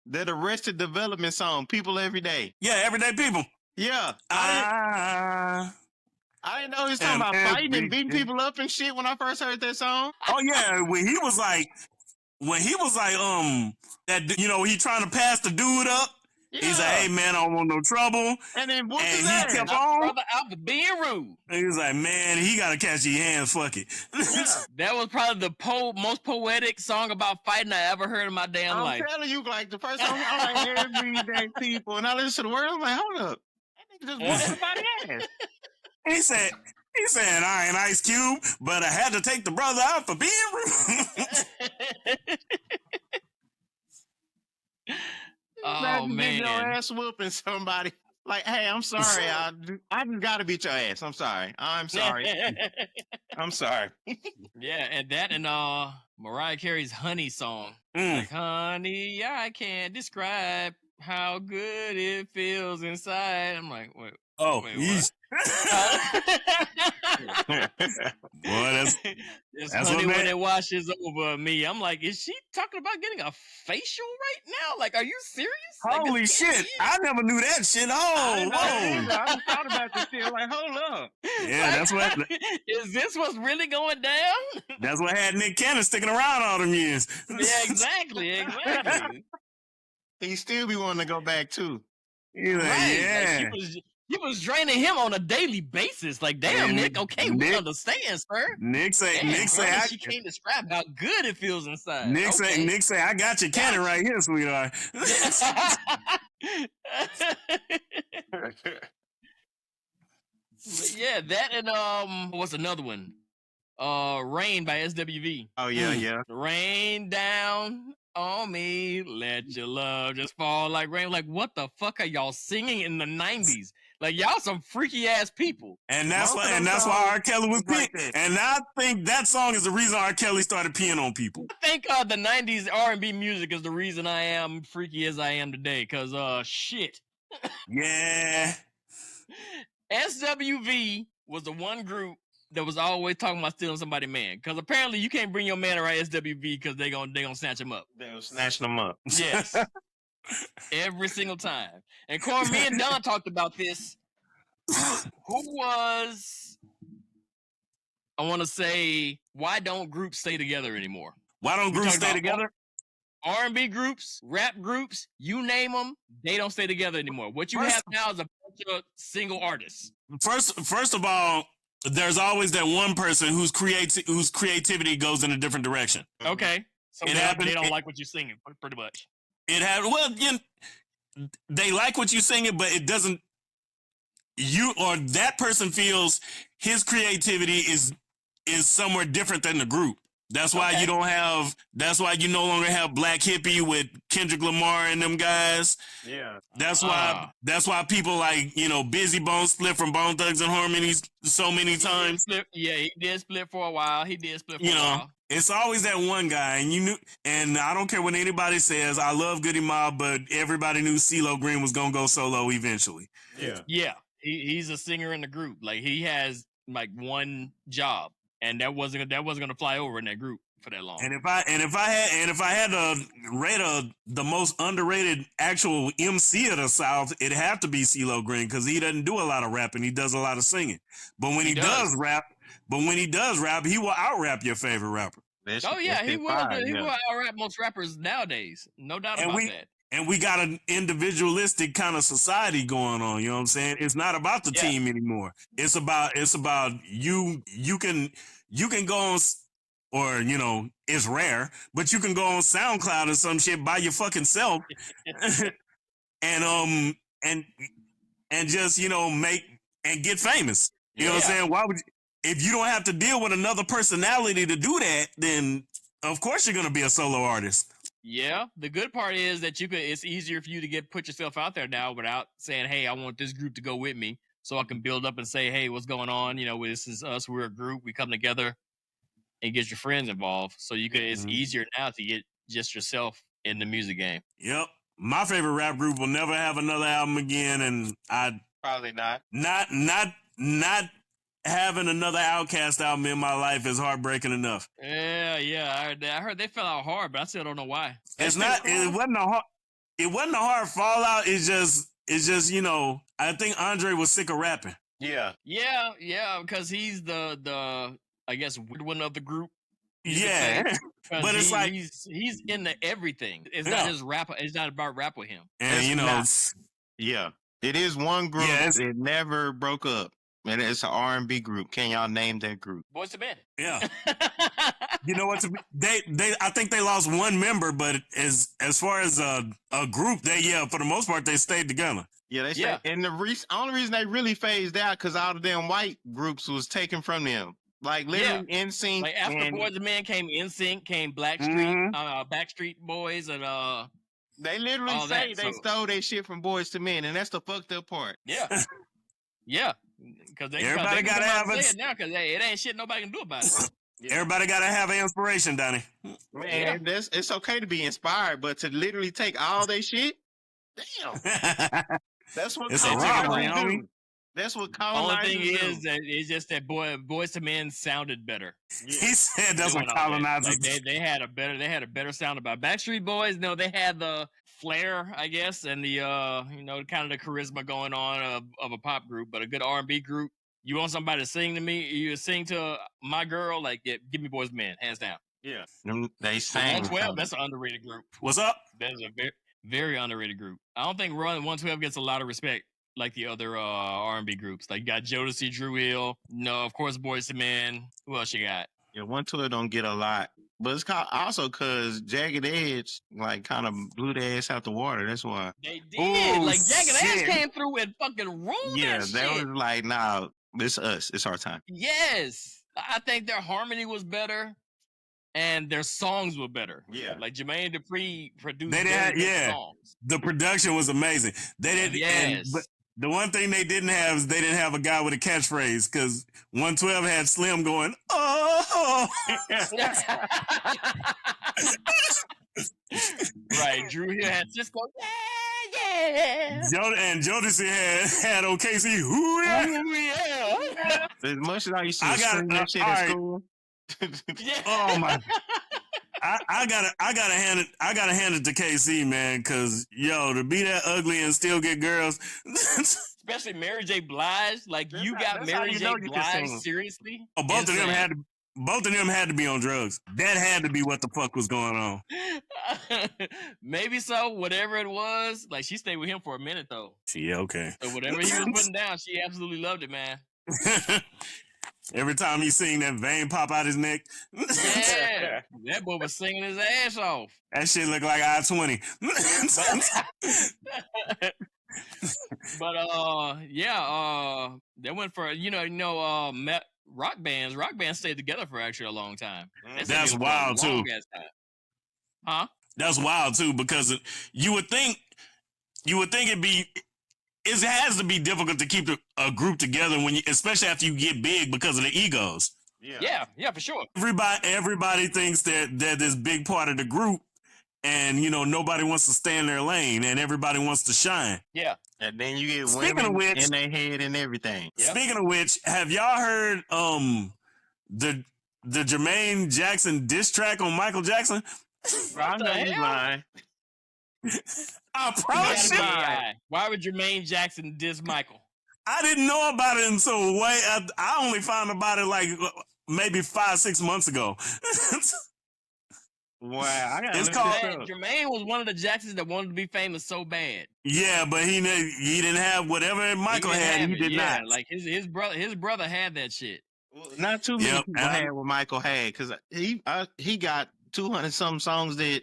that Arrested Development song, People Every Day. Yeah, Everyday People. Yeah. I didn't know he was talking about fighting and beating people up and shit when I first heard that song. Oh yeah, when he was like that, you know, he trying to pass the dude up. Yeah. He's like, hey man, I don't want no trouble. And then what and he kept on. Brother out for being rude. And he was like, man, he gotta catch your hands, fuck it. Yeah. That was probably the most poetic song about fighting I ever heard in my damn life. I'm telling you, like the first song, I'm like everyday people, and I listen to the word, I'm like, hold up, that nigga just whooped somebody's ass. He said, I ain't Ice Cube, but I had to take the brother out for being rude. Oh man, your ass whooping somebody. Like, hey, I'm sorry, I just gotta beat your ass. I'm sorry. I'm sorry. Yeah, and that and Mariah Carey's "Honey" song. Like, honey, I can't describe how good it feels inside. I'm like, wait. Oh, wait, boy, that's honey when it washes over me. I'm like, is she talking about getting a facial right now? Like, are you serious? Holy like, shit! I never knew that shit. Oh, I just thought about this shit. Like, hold up. Yeah, that's what. Is this what's really going down? That's what had Nick Cannon sticking around all them years. Yeah, exactly. He still be wanting to go back too. He's like, right. Yeah. Like, he was draining him on a daily basis. Like, damn, Nick. Okay, we understand, sir. Nick say, she can't describe how good it feels inside. Nick say, I got your cannon right here, sweetheart. Yeah, that and what's another one? Rain by SWV. Oh yeah. Rain down on me, let your love just fall like rain. Like, what the fuck are y'all singing in the 90s? Like, y'all some freaky ass people. And that's why R. Kelly was picked. And I think that song is the reason R. Kelly started peeing on people. I think the 90s R&B music is the reason I am freaky as I am today. Cause shit. Yeah. SWV was the one group that was always talking about stealing somebody's man. Because apparently you can't bring your man around SWV because they gonna snatch him up. They'll snatch them up. Yes. Every single time. And Corey, me and Don talked about this. Who was, I want to say, why don't groups stay together anymore? Why don't groups stay together? R&B groups, rap groups, you name them, they don't stay together anymore. What you have now is a bunch of single artists. First of all, there's always that one person whose creativity goes in a different direction. Okay. So they don't like what you're singing, pretty much. They like what you're singing, but it doesn't. That person feels his creativity is somewhere different than the group. That's why you don't have. That's why you no longer have Black Hippie with Kendrick Lamar and them guys. Yeah. That's why people like, Busy Bone split from Bone Thugs and Harmony so many times. He did split for a while. It's always that one guy, and I don't care what anybody says. I love Goody Mob, but everybody knew CeeLo Green was gonna go solo eventually. Yeah. Yeah. He's a singer in the group. Like, he has like one job. And that wasn't gonna fly over in that group for that long. And if I had to rate the most underrated actual MC of the South, it'd have to be CeeLo Green because he doesn't do a lot of rapping. He does a lot of singing. But when he does rap, But when he does rap, he will out rap your favorite rapper. Oh yeah, he will. He will out rap most rappers nowadays. No doubt about that. And we got an individualistic kind of society going on. You know what I'm saying? It's not about the team anymore. It's about you. You can go on, or you know, it's rare, but you can go on SoundCloud or some shit by your fucking self, and just make and get famous. You know what I'm saying? Why would if you don't have to deal with another personality to do that, then of course you're gonna be a solo artist. Yeah, the good part is that it's easier for you to put yourself out there now without saying, "Hey, I want this group to go with me," so I can build up and say, "Hey, what's going on? You know, this is us. We're a group. We come together." And get your friends involved, so you can. It's easier now to get just yourself in the music game. Yep, my favorite rap group will never have another album again, and I probably not having another Outkast album in my life is heartbreaking enough. Yeah. I heard they fell out hard, but I still don't know why. It wasn't a hard fallout. It's just I think Andre was sick of rapping. Yeah, because he's the I guess weird one of the group. Yeah, but it's like he's into everything. It's not his rap. It's not about rap with him. And it is one group that never broke up. And it's an R&B group. Can y'all name that group? Boyz II Men. Yeah. You know what? I think they lost one member, but as far as a group, for the most part they stayed together. Yeah, they stayed. And the only reason they really phased out because all the damn white groups was taken from them. Like literally NSYNC. Like after Boyz II Men came NSYNC, came Backstreet Boys, and they literally say they stole their shit from Boyz II Men, and that's the fucked up part. Yeah. Yeah. Because everybody gotta have it now because it ain't shit nobody can do about it. Everybody gotta have an inspiration, Donnie. Man, it's okay to be inspired, but to literally take all their shit, damn. That's what it's a robbery, homie. That's what colonizers do. Only thing is that it's just that Boyz II Men sounded better. Yeah. He said that's what colonizers. Like they had a better sound about Backstreet Boys. No, they had the flair, I guess, and the kind of the charisma going on of a pop group, but a good R&B group. You want somebody to sing to me? You sing to my girl? Like, give me Boyz II Men, hands down. Yeah, they sang. 112, that's an underrated group. What's up? That is a very, very underrated group. I don't think 112 gets a lot of respect like the other R&B groups. Like, you got Jodeci, Drew Hill. No, of course, Boyz II Men. Who else you got? Yeah, 112 don't get a lot. But it's also because Jagged Edge, like, kind of blew their ass out the water. That's why. They did. Jagged Edge came through and fucking ruined that shit. Yeah, they was like, nah, it's us. It's our time. Yes. I think their harmony was better and their songs were better. Yeah. Like, Jermaine Dupri produced songs. The production was amazing. They didn't, but the one thing they didn't have is they didn't have a guy with a catchphrase because 112 had Slim going, oh. Right. Drew Hill had Cisco. Yeah. And Jodeci had OKC. Ooh, yeah. As much as I used to sing that shit at school. Oh my. I gotta hand it to KC, man, because to be that ugly and still get girls, especially Mary J. Blige, like you got Mary J. Blige seriously. Oh, both of them had to be on drugs. That had to be what the fuck was going on. Maybe so. Whatever it was, like she stayed with him for a minute though. Yeah, okay. So whatever he was putting down, she absolutely loved it, man. Every time he sing, that vein pop out his neck. Yeah, that boy was singing his ass off. That shit looked like I-20. But they went for rock bands. Rock bands stayed together for actually a long time. That's wild too. Huh? That's wild too because you would think it has to be difficult to keep a group together especially after you get big because of the egos. Yeah, for sure. Everybody thinks that this big part of the group, and nobody wants to stay in their lane, and everybody wants to shine. Yeah, and then you get women in their head and everything. Yep. Speaking of which, have y'all heard the Jermaine Jackson diss track on Michael Jackson? I know you lying. I promise you. Why would Jermaine Jackson diss Michael? I didn't know about it until I only found about it like maybe 5-6 months ago. Wow, I gotta It's look called. this up. Jermaine was one of the Jacksons that wanted to be famous so bad. Yeah, but he didn't have whatever Michael had. He did not. Like his brother had that shit. Well, not too many people had what Michael had because he got 200-something songs that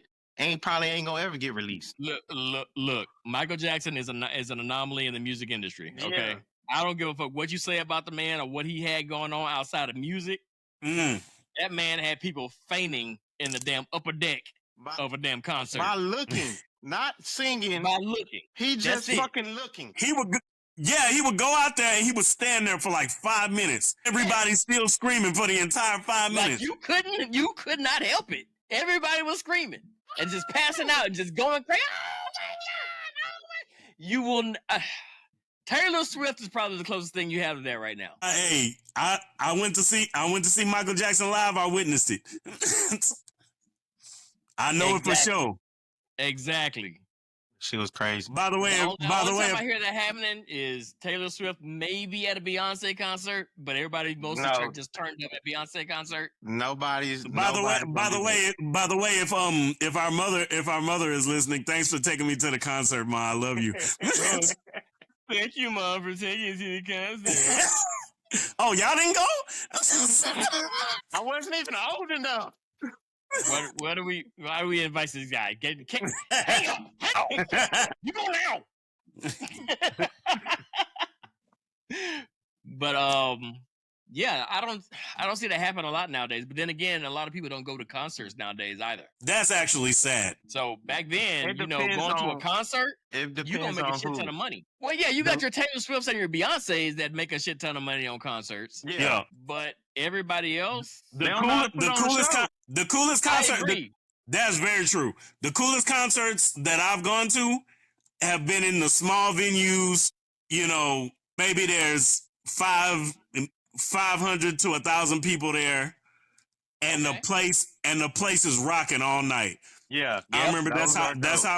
probably ain't gonna ever get released. Look. Michael Jackson is an anomaly in the music industry. Okay, Yeah. I don't give a fuck what you say about the man or what he had going on outside of music. That man had people fainting in the damn upper deck of a damn concert by looking, not singing. By looking, he just fucking looking. He would go out there and he would stand there for like 5 minutes. Everybody's still screaming for the entire 5 minutes. You could not help it. Everybody was screaming and just passing out and just going crazy. Oh my God! You will. Taylor Swift is probably the closest thing you have to that right now. Hey, I went to see Michael Jackson live. I witnessed it. I know it for sure. Exactly. She was crazy. By the way, the only time I hear that happening is Taylor Swift maybe at a Beyonce concert, but everybody mostly just turned up at Beyonce concert. Nobody's. By the way, if our mother is listening, thanks for taking me to the concert, Ma. I love you. Thank you, Mom, for taking me to the concert. Oh, y'all didn't go? I wasn't even old enough. Why do we invite this guy? Hang on. You go now. But yeah, I don't see that happen a lot nowadays. But then again, a lot of people don't go to concerts nowadays either. That's actually sad. So back then, going to a concert, you gonna make a shit ton of money. Well, yeah, you got your Taylor Swifts and your Beyonces that make a shit ton of money on concerts. Yeah. But everybody else, the coolest concert. That's very true. The coolest concerts that I've gone to have been in the small venues. You know, maybe there's 500 to 1,000 people there, and the place is rocking all night. Yeah, I remember that's how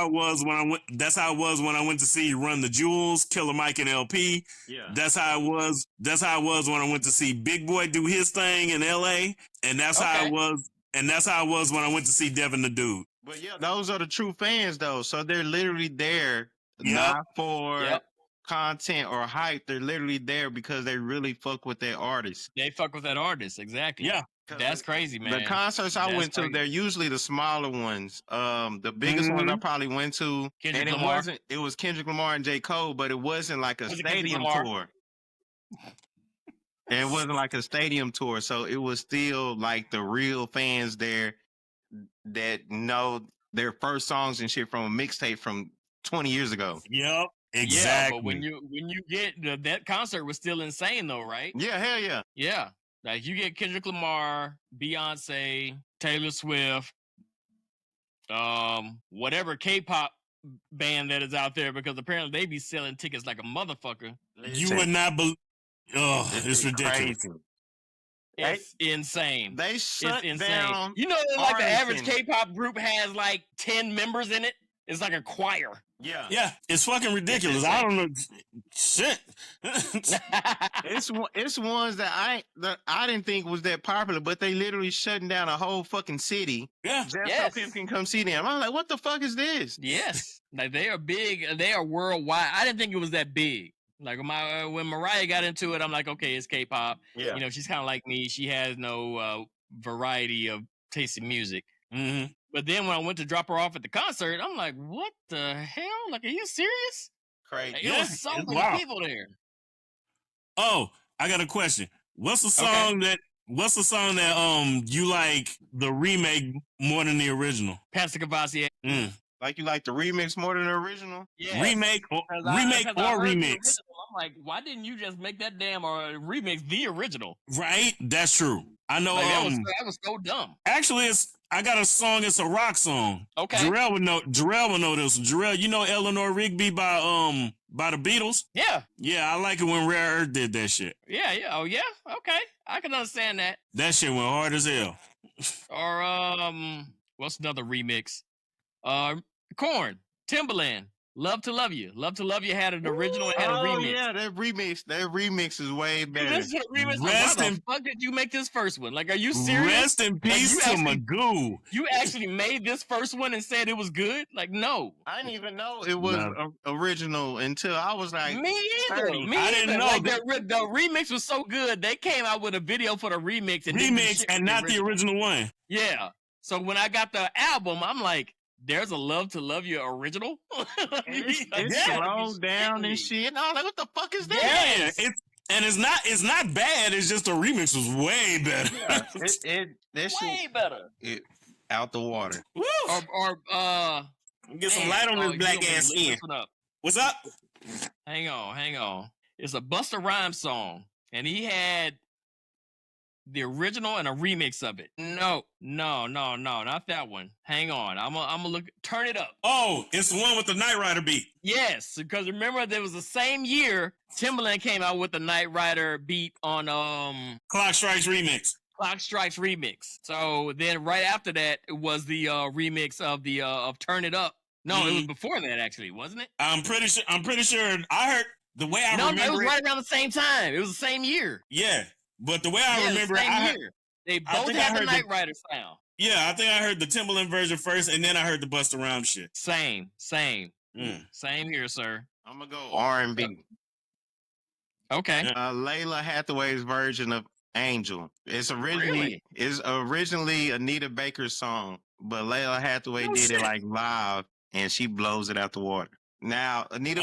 it was when I went. That's how it was when I went to see Run the Jewels, Killer Mike and LP. Yeah, that's how it was. That's how it was when I went to see Big Boy do his thing in L.A. And that's how it was. And that's how it was when I went to see Devin the Dude. But yeah, those are the true fans though. So they're literally there not for content or hype. They're literally there because they really fuck with their artist. They fuck with that artist, exactly. Yeah. That's crazy, man. The concerts I went to, they're usually the smaller ones. The biggest ones I probably went to, Kendrick and Lamar. it was Kendrick Lamar and J. Cole, but it wasn't like a stadium tour. And it wasn't like a stadium tour, so it was still like the real fans there that know their first songs and shit from a mixtape from 20 years ago. Yep. Exactly. Yeah, but when you get that concert was still insane though, right? Yeah, hell yeah. Yeah. Like you get Kendrick Lamar, Beyonce, Taylor Swift, whatever K-pop band that is out there, because apparently they be selling tickets like a motherfucker. You would not believe. Oh, it's ridiculous. Crazy. It's insane. They shut down. You know, like the average K-pop group has like 10 members in it. It's like a choir. Yeah. Yeah, it's fucking ridiculous. I don't know. Shit. It's ones that I didn't think was that popular, but they literally shutting down a whole fucking city. Yeah. Just so people can come see them. I'm like, what the fuck is this? Yes. Like they are big. They are worldwide. I didn't think it was that big. Like when Mariah got into it, I'm like, okay, it's K-pop. Yeah. You know, she's kind of like me. She has no variety of taste in music. Mm-hmm. But then when I went to drop her off at the concert, I'm like, what the hell? Like, are you serious? Crazy. Like, it was so many people there. Oh, I got a question. What's the song that you like the remake more than the original? Pastor Cavassier. Like you like the remix more than the original? Yeah. Remake or remix. I'm like, why didn't you just make that damn remix the original? Right? That's true. I know. Like, that was so dumb. Actually, I got a song. It's a rock song. Okay. Jarrell would know this. Jarrell, you know Eleanor Rigby by the Beatles? Yeah. Yeah, I like it when Rare Earth did that shit. Yeah. Oh yeah. Okay, I can understand that. That shit went hard as hell. Or what's another remix? Korn, Timbaland. Love to Love You. Love to Love You had an original and had a remix. Yeah, that remix is way better. This is a remix. Why the fuck did you make this first one? Like, are you serious? Rest in peace to Magoo. You actually made this first one and said it was good? Like, no. I didn't even know it was original until I was like, me either. I didn't know. Like, the remix was so good. They came out with a video for the remix and not the original one. Yeah. So when I got the album, I'm like, there's a Love to Love You original. It's slowed down and shit. And I was like, what the fuck is that? Yeah, it's not bad. It's just the remix was way better. Yeah, way better. Out the water. Woo! Or get some light on this black ass skin. What's up? Hang on. It's a Busta Rhymes song, and he had the original and a remix of it. No, not that one. Hang on, I'm gonna look. Turn it up. Oh, it's the one with the Knight Rider beat. Yes, because remember there was the same year Timbaland came out with the Knight Rider beat on Clock Strikes remix. So then right after that it was the remix of the of Turn It Up. No, it was before that actually, wasn't it? I'm pretty sure. I heard the way I remember. No, it was right around the same time. It was the same year. Yeah. But the way I remember it, they both had the Knight Rider sound. Yeah, I think I heard the Timbaland version first, and then I heard the Busta Rhymes shit. Same here, sir. I'm gonna go R&B. Okay. Layla Hathaway's version of Angel. It's originally Anita Baker's song, but Layla Hathaway did it like live, and she blows it out the water. Now Anita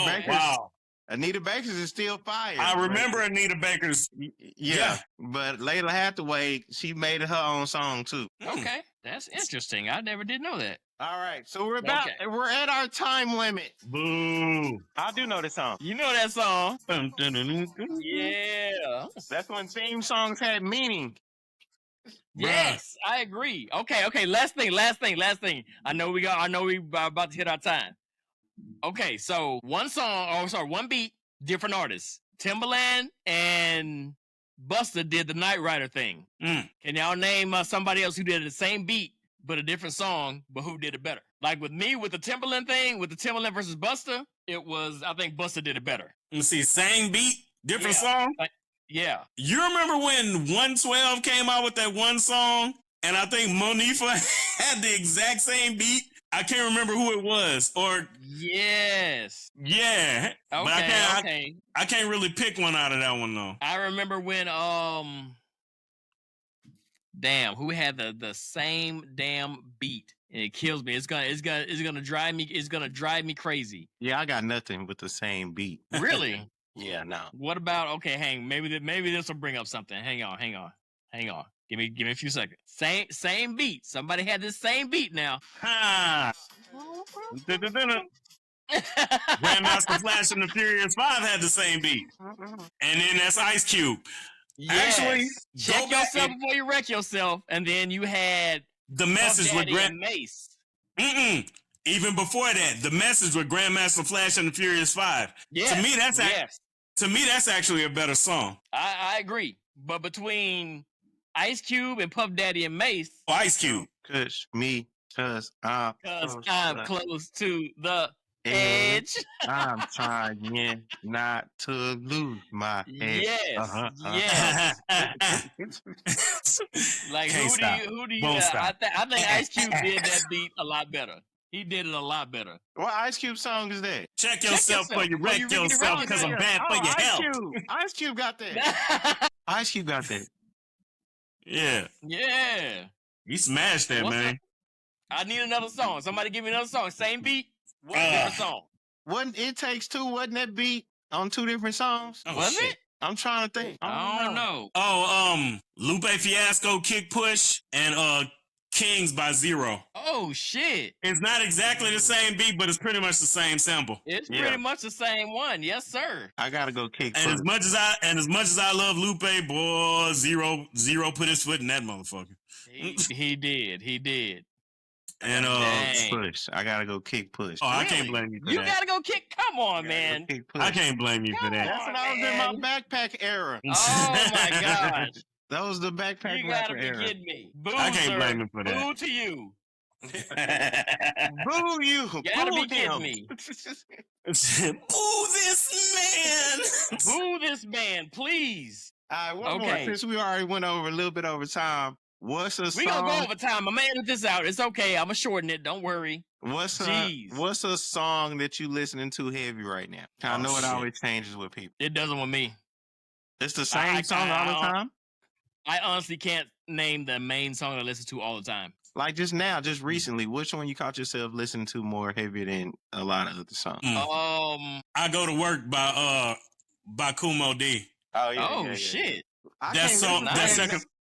Baker's is still fire. I remember Anita Baker's. Yeah, but Layla Hathaway, she made her own song too. Okay, that's interesting. I never did know that. All right, so we're at our time limit. Boo! I do know this song. You know that song? Yeah, that's when theme songs had meaning. Yes, I agree. Okay. Last thing. I know we about to hit our time. Okay, so one beat, different artists. Timbaland and Busta did the Knight Rider thing. Can y'all name somebody else who did the same beat but a different song, but who did it better? Like with me, with the Timbaland thing, with the Timbaland versus Busta, I think Busta did it better. Let me see, same beat, different song? Yeah. You remember when 112 came out with that one song, and I think Monifa had the exact same beat? I can't remember who it was. Yes. Yeah. Okay. I can't really pick one out of that one though. I remember when who had the same damn beat? And it kills me. It's gonna drive me crazy. Yeah, I got nothing with the same beat. Really? Yeah, no. What about maybe this will bring up something. Hang on. Give me a few seconds. Same beat. Somebody had this same beat now. Ha! Grandmaster Flash and the Furious 5 had the same beat. And then that's Ice Cube. Yes. Actually, check yourself before you wreck yourself. And then you had The Message with Mace. Even before that, The Message with Grandmaster Flash and the Furious 5. Yes. To me, that's actually a better song. I agree. But between Ice Cube and Puff Daddy and Mace. Oh, Ice Cube. Cause I'm close to the edge. I'm trying not to lose my head. Yes. Like who do you? I think Ice Cube did that beat a lot better. He did it a lot better. What Ice Cube song is that? Check yourself before you wreck yourself because I'm bad for your health. Ice Cube got that. Ice Cube got that. Yeah. He smashed that, man. I need another song. Somebody give me another song. Same beat. What different song? Wasn't It Takes Two? Wasn't that beat on two different songs? Was it? I'm trying to think. I don't know. Oh, Lupe Fiasco, Kick Push, and Kings by Zero. Oh shit! It's not exactly the same beat, but it's pretty much the same sample. It's pretty much the same one. Yes, sir. I gotta go Kick Push. And as much as I love Lupe, boy, Zero put his foot in that motherfucker. He did. And Push. I gotta go Kick Push. Oh, really? I can't blame you for that. You gotta go kick. Come on, man. I can't blame you for that. That's when I was in my backpack era. Oh my god. That was the backpack era. You gotta be kidding me. Boo, I can't blame him for that. Boo to you. Boo you. You gotta Boo be kidding him. me. Boo this man. Boo this man, please. All right, one more. Since we already went over a little bit over time, what's a song? We gonna go over time. My man did this out. It's okay. I'm gonna shorten it. Don't worry. What's a song that you listening to heavy right now? I know it always changes with people. It doesn't with me. It's the same song all the time? I honestly can't name the main song I listen to all the time. Like just now, just recently, which one you caught yourself listening to more heavy than a lot of other songs? I Go to Work by Kumo D. Oh yeah. Oh shit.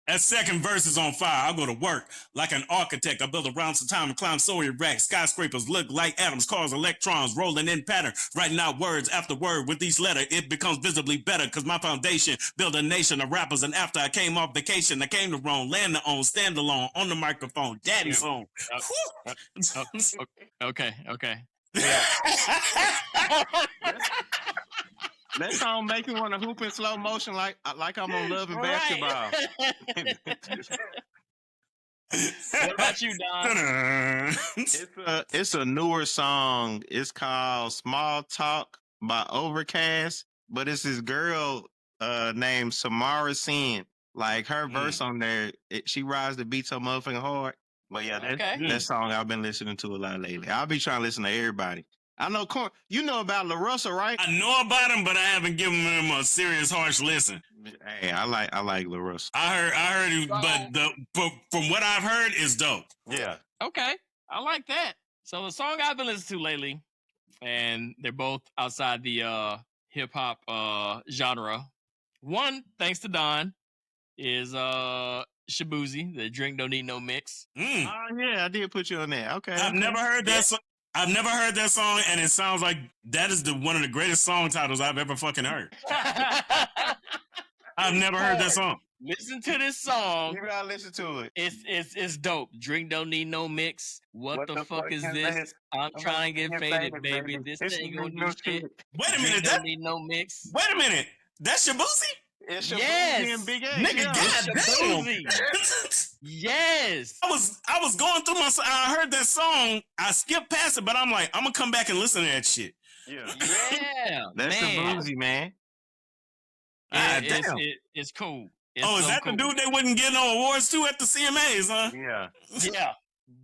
That second verse is on fire. I go to work like an architect. I build around some time and climb so erect. Skyscrapers look like atoms, cars, electrons rolling in pattern. Writing out words after word with each letter. It becomes visibly better because my foundation built a nation of rappers. And after I came off vacation, I came to Rome, land to own, stand alone on the microphone. Daddy's home. Okay. Yeah. That song make me want to hoop in slow motion like I'm on Love and Basketball. What about you, Don? It's a newer song. It's called Small Talk by Overcast, but it's this girl named Samara Sin. Like her verse on there, she rides the beat so motherfucking hard. But yeah, that song I've been listening to a lot lately. I'll be trying to listen to everybody. I know, you know about La Russa, right? I know about him, but I haven't given him a serious, harsh listen. Hey, I like La Russa. I heard him, but from what I've heard, it's dope. Yeah. Okay, I like that. So the song I've been listening to lately, and they're both outside the hip hop genre. One, thanks to Don, is Shabuzi, the Drink Don't Need No Mix. Oh yeah, I did put you on that. Okay. I've never heard that song. I've never heard that song, and it sounds like that is one of the greatest song titles I've ever fucking heard. I've never heard that song. Listen to this song. You gotta listen to it. It's dope. Drink Don't Need No Mix. What the fuck is this? I'm trying to get faded, baby. This ain't gonna do shit. Wait a minute. Don't need no mix. Wait a minute. That's Shabuzi? It's yes. and Big A. Nigga, goddamn. Yes. I was going through I heard that song. I skipped past it, but I'm like, I'm gonna come back and listen to that shit. Yeah. That's Shabuzi, man. It's cool. It's is that cool. the dude they wouldn't get no awards to at the CMAs, huh? Yeah. Yeah.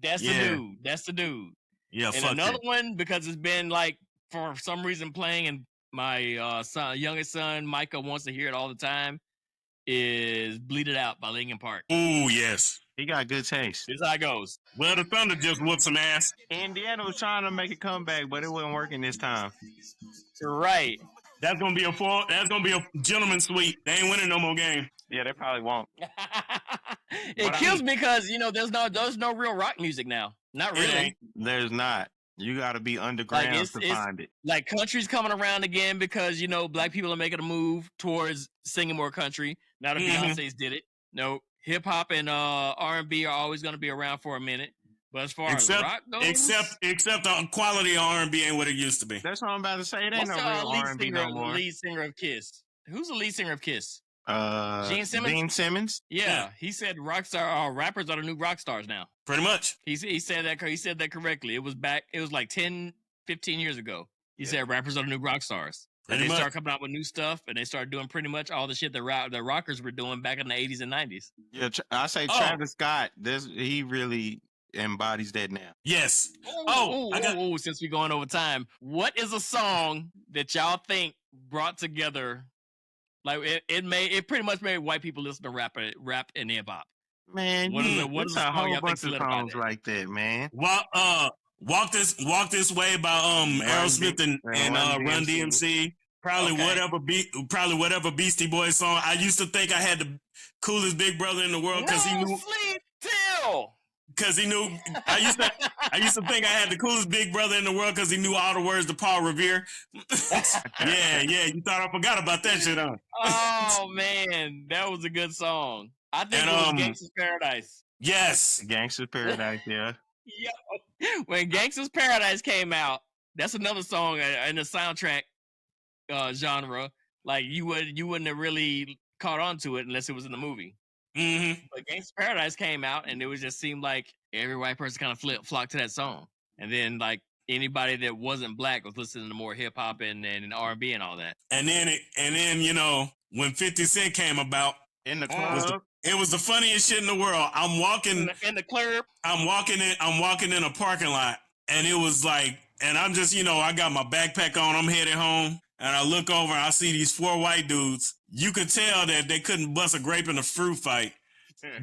That's the dude. That's the dude. Yeah, and another one, because it's been like for some reason playing, and my youngest son Micah wants to hear it all the time, is "Bleed It Out" by Linkin Park. Oh yes, he got good taste. This is how it goes. Well, the Thunder just whooped some ass. Indiana was trying to make a comeback, but it wasn't working this time. Right. That's gonna be a gentleman's sweep. They ain't winning no more game. Yeah, they probably won't. It kills me because there's no real rock music now. Not really. There's not. You got to be underground to find it. Like country's coming around again because black people are making a move towards singing more country. Now that Beyonce's did it. No, hip hop and R&B are always going to be around for a minute. But as far as rock goes, except the quality of R&B ain't what it used to be. That's what I'm about to say. It ain't no real R&B no more. Lead singer of Kiss. Who's the lead singer of Kiss? Gene Simmons. Yeah, he said rappers are the new rock stars now. Pretty much. He said that correctly. It was like 10, 15 years ago. He said rappers are the new rock stars. And they start coming out with new stuff, and they start doing pretty much all the shit that rockers were doing back in the 80s and 90s. Yeah, I say Travis Scott. He really embodies that now. Yes. Since we're going over time, what is a song that y'all think brought together? Like it pretty much made white people listen to rap and hip hop. Man, what is a whole bunch of songs like that, man? Walk this way by Aerosmith and Run DMC. Probably whatever Beastie Boys song. I used to think I had the coolest big brother in the world because he knew. Sleep till. Because he knew, I used to think I had the coolest big brother in the world because he knew all the words to Paul Revere. yeah, you thought I forgot about that shit, huh? Oh man, that was a good song. I think it was Gangsta's Paradise. Yes, Gangsta's Paradise. Yeah. When Gangsta's Paradise came out, that's another song in the soundtrack genre. Like you wouldn't have really caught on to it unless it was in the movie. Mm-hmm. But Gangsta's Paradise came out, and it just seemed like every white person kind of flocked to that song. And then like anybody that wasn't black was listening to more hip hop and R&B and all that. And then you know, when 50 Cent came about in the club, it was the funniest shit in the world. I'm walking in the club. I'm walking in a parking lot, and it was like, and I'm just, you know, I got my backpack on, I'm headed home, and I look over and I see these 4 white dudes. You could tell that they couldn't bust a grape in a fruit fight.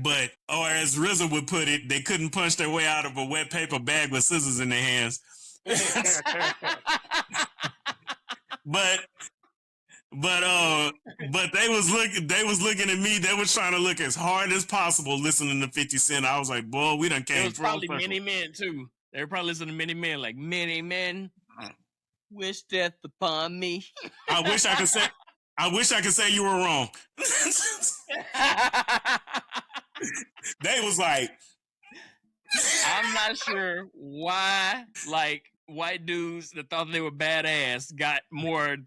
But, or as RZA would put it, they couldn't punch their way out of a wet paper bag with scissors in their hands. But they was looking at me. They was trying to look as hard as possible listening to 50 Cent. I was like, boy, we done came. It was probably Many Men too. They were probably listening to Many Men, like many men wish death upon me. I wish I could say you were wrong. They was like, I'm not sure why, like, white dudes that thought they were badass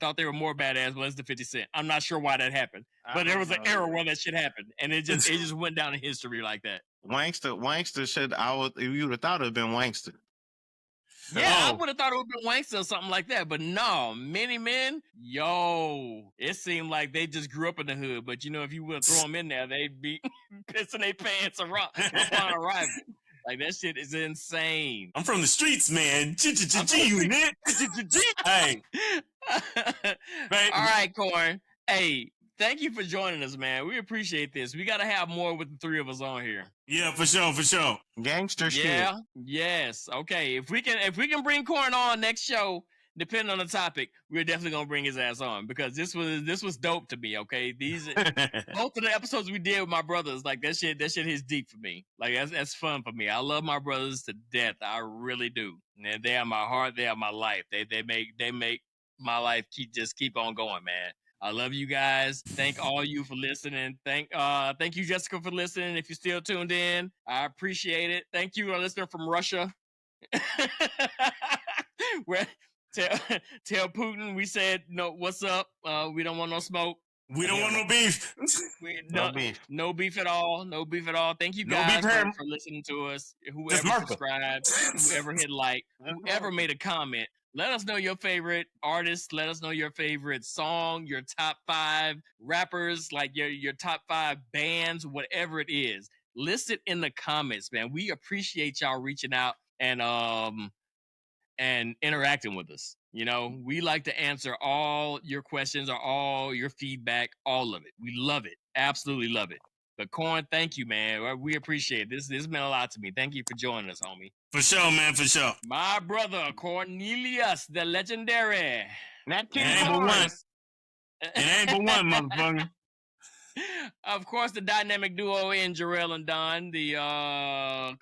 thought they were more badass less than 50 Cent. I'm not sure why that happened. But there was an era where that shit happened. And it just went down in history like that. Wankster should, you would have thought it would have been Wankster. Yeah, I would have thought it would have been Wankster or something like that. But no, Many Men, it seemed like they just grew up in the hood. But, you know, if you would throw them in there, they'd be pissing their pants upon arrival. Like, that shit is insane. I'm from the streets, man. Unit. Hey. All right, Corn. Hey, thank you for joining us, man. We appreciate this. We got to have more with the 3 of us on here. Yeah, for sure. Gangster shit. Yeah. Yes. Okay. If we can bring Corn on next show, depending on the topic, we're definitely gonna bring his ass on because this was dope to me. Okay, these both of the episodes we did with my brothers, like that shit hits deep for me. Like that's fun for me. I love my brothers to death. I really do. And they are my heart. They are my life. They make my life keep on going, man. I love you guys. Thank all you for listening. Thank you, Jessica, for listening. If you're still tuned in, I appreciate it. Thank you, our listener from Russia. Tell Putin we said no. What's up? We don't want no smoke. We don't want no beef. No beef at all. No beef at all. Thank you guys for listening to us. Whoever subscribed, whoever hit like, whoever made a comment. Let us know your favorite artist. Let us know your favorite song, your top 5 rappers, like your top 5 bands, whatever it is. List it in the comments, man. We appreciate y'all reaching out and interacting with us. You know, we like to answer all your questions or all your feedback, all of it. We love it. Absolutely love it. But Corn, thank you, man. We appreciate it. This meant a lot to me. Thank you for joining us, homie. For sure, man. For sure. My brother, Cornelius, the legendary. That kid ain't but one. It ain't but one, motherfucker. Of course, the dynamic duo in Jarrell and Don, the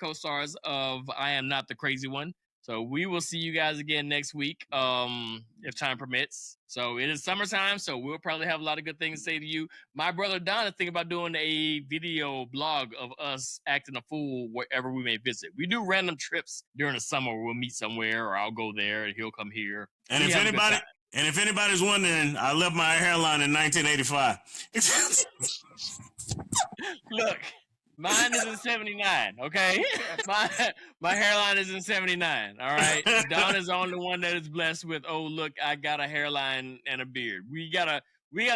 co-stars of I Am Not the Crazy One. So we will see you guys again next week, if time permits. So it is summertime, so we'll probably have a lot of good things to say to you. My brother Don is thinking about doing a video blog of us acting a fool wherever we may visit. We do random trips during the summer where we'll meet somewhere, or I'll go there and he'll come here. And if anybody's wondering, I left my hairline in 1985. Look. Mine is in 79, okay? My hairline is in 79, all right? Don is the only one that is blessed with, oh, look, I got a hairline and a beard. We gotta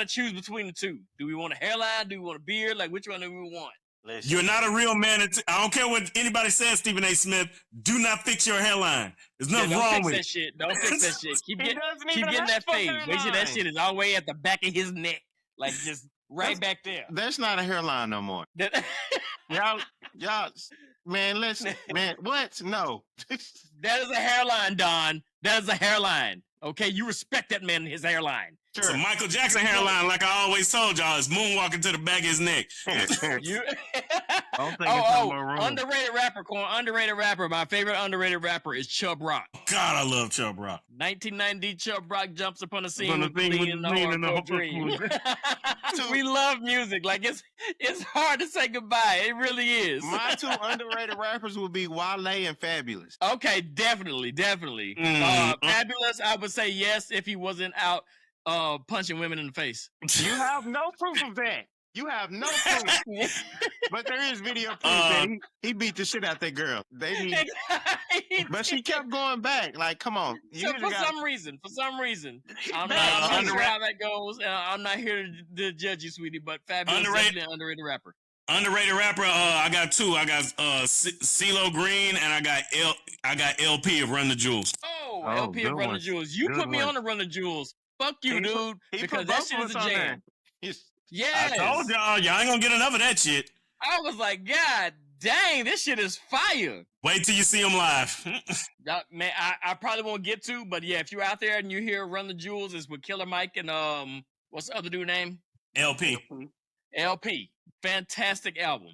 choose between the two. Do we want a hairline? Do we want a beard? Like, which one do we want? Listen. You're not a real man. I don't care what anybody says, Stephen A. Smith. Do not fix your hairline. There's nothing wrong with it. Don't fix that shit. Keep getting that fade. Make sure that shit is all the way at the back of his neck. Like, just right back there. That's not a hairline no more. Y'all, man, what? No. That is a hairline, Don. That is a hairline. Okay, you respect that man and his hairline. Sure. It's a Michael Jackson hairline, like I always told y'all. It's moonwalking to the back of his neck. Underrated rapper, Corn. Underrated rapper. My favorite underrated rapper is Chubb Rock. God, I love Chubb Rock. 1990, Chubb Rock jumps upon the scene with Lean in the Hardcore Dream. We love music. Like, it's hard to say goodbye. It really is. My 2 underrated rappers would be Wale and Fabulous. Okay, definitely. Fabulous, I would say yes if he wasn't out punching women in the face. You have no proof of that. You have no proof. But there is video proof that he beat the shit out that girl. But she kept going back. Like, come on. So for some reason, I'm not sure how that goes. I'm not here to judge you, sweetie, but Fabio is definitely an underrated rapper. Underrated rapper. I got two. I got CeeLo Green, and I got LP of Run the Jewels. Oh, LP of Run the Jewels. You put me on to Run the Jewels. Fuck you, dude. Because that shit is a jam. Yes. I told y'all ain't gonna get enough of that shit. I was like, God dang, this shit is fire. Wait till you see him live. Man, I probably won't get to, but yeah, if you're out there and you hear Run the Jewels, it's with Killer Mike and what's the other dude name? LP. Fantastic album.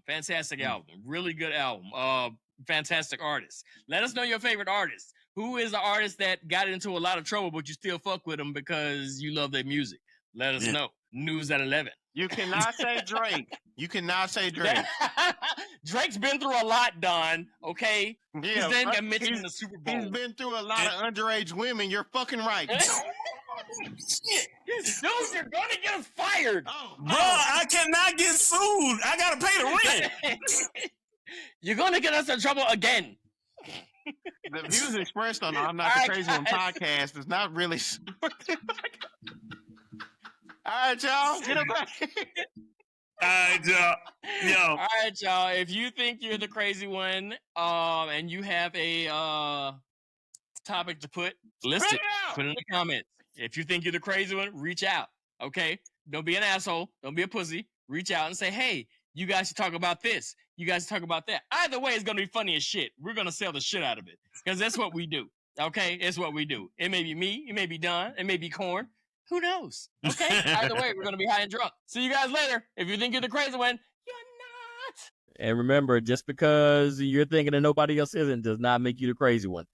Really good album. Fantastic artist. Let us know your favorite artist. Who is the artist that got into a lot of trouble, but you still fuck with them because you love their music? Let us know. News at 11. You cannot say Drake. Drake's been through a lot, Don. Okay? Yeah, his name got mentioned in the Super Bowl. He's been through a lot of underage women. You're fucking right. Dude, you're gonna get us fired. Bro, I cannot get sued. I gotta pay the rent. You're gonna get us in trouble again. The views expressed on I'm Not the Crazy One podcast is not really. All right, y'all. Get up back. All right, y'all. Yo. All right, y'all. If you think you're the crazy one, and you have a topic to put, list it. Put it in the comments. If you think you're the crazy one, reach out. Okay? Don't be an asshole. Don't be a pussy. Reach out and say, hey, you guys should talk about this. You guys should talk about that. Either way, it's gonna be funny as shit. We're gonna sell the shit out of it. Because that's what we do. Okay? It's what we do. It may be me, it may be Don, it may be Corn. Who knows? Okay? Either way, we're going to be high and drunk. See you guys later. If you think you're the crazy one, you're not. And remember, just because you're thinking that nobody else isn't does not make you the crazy one.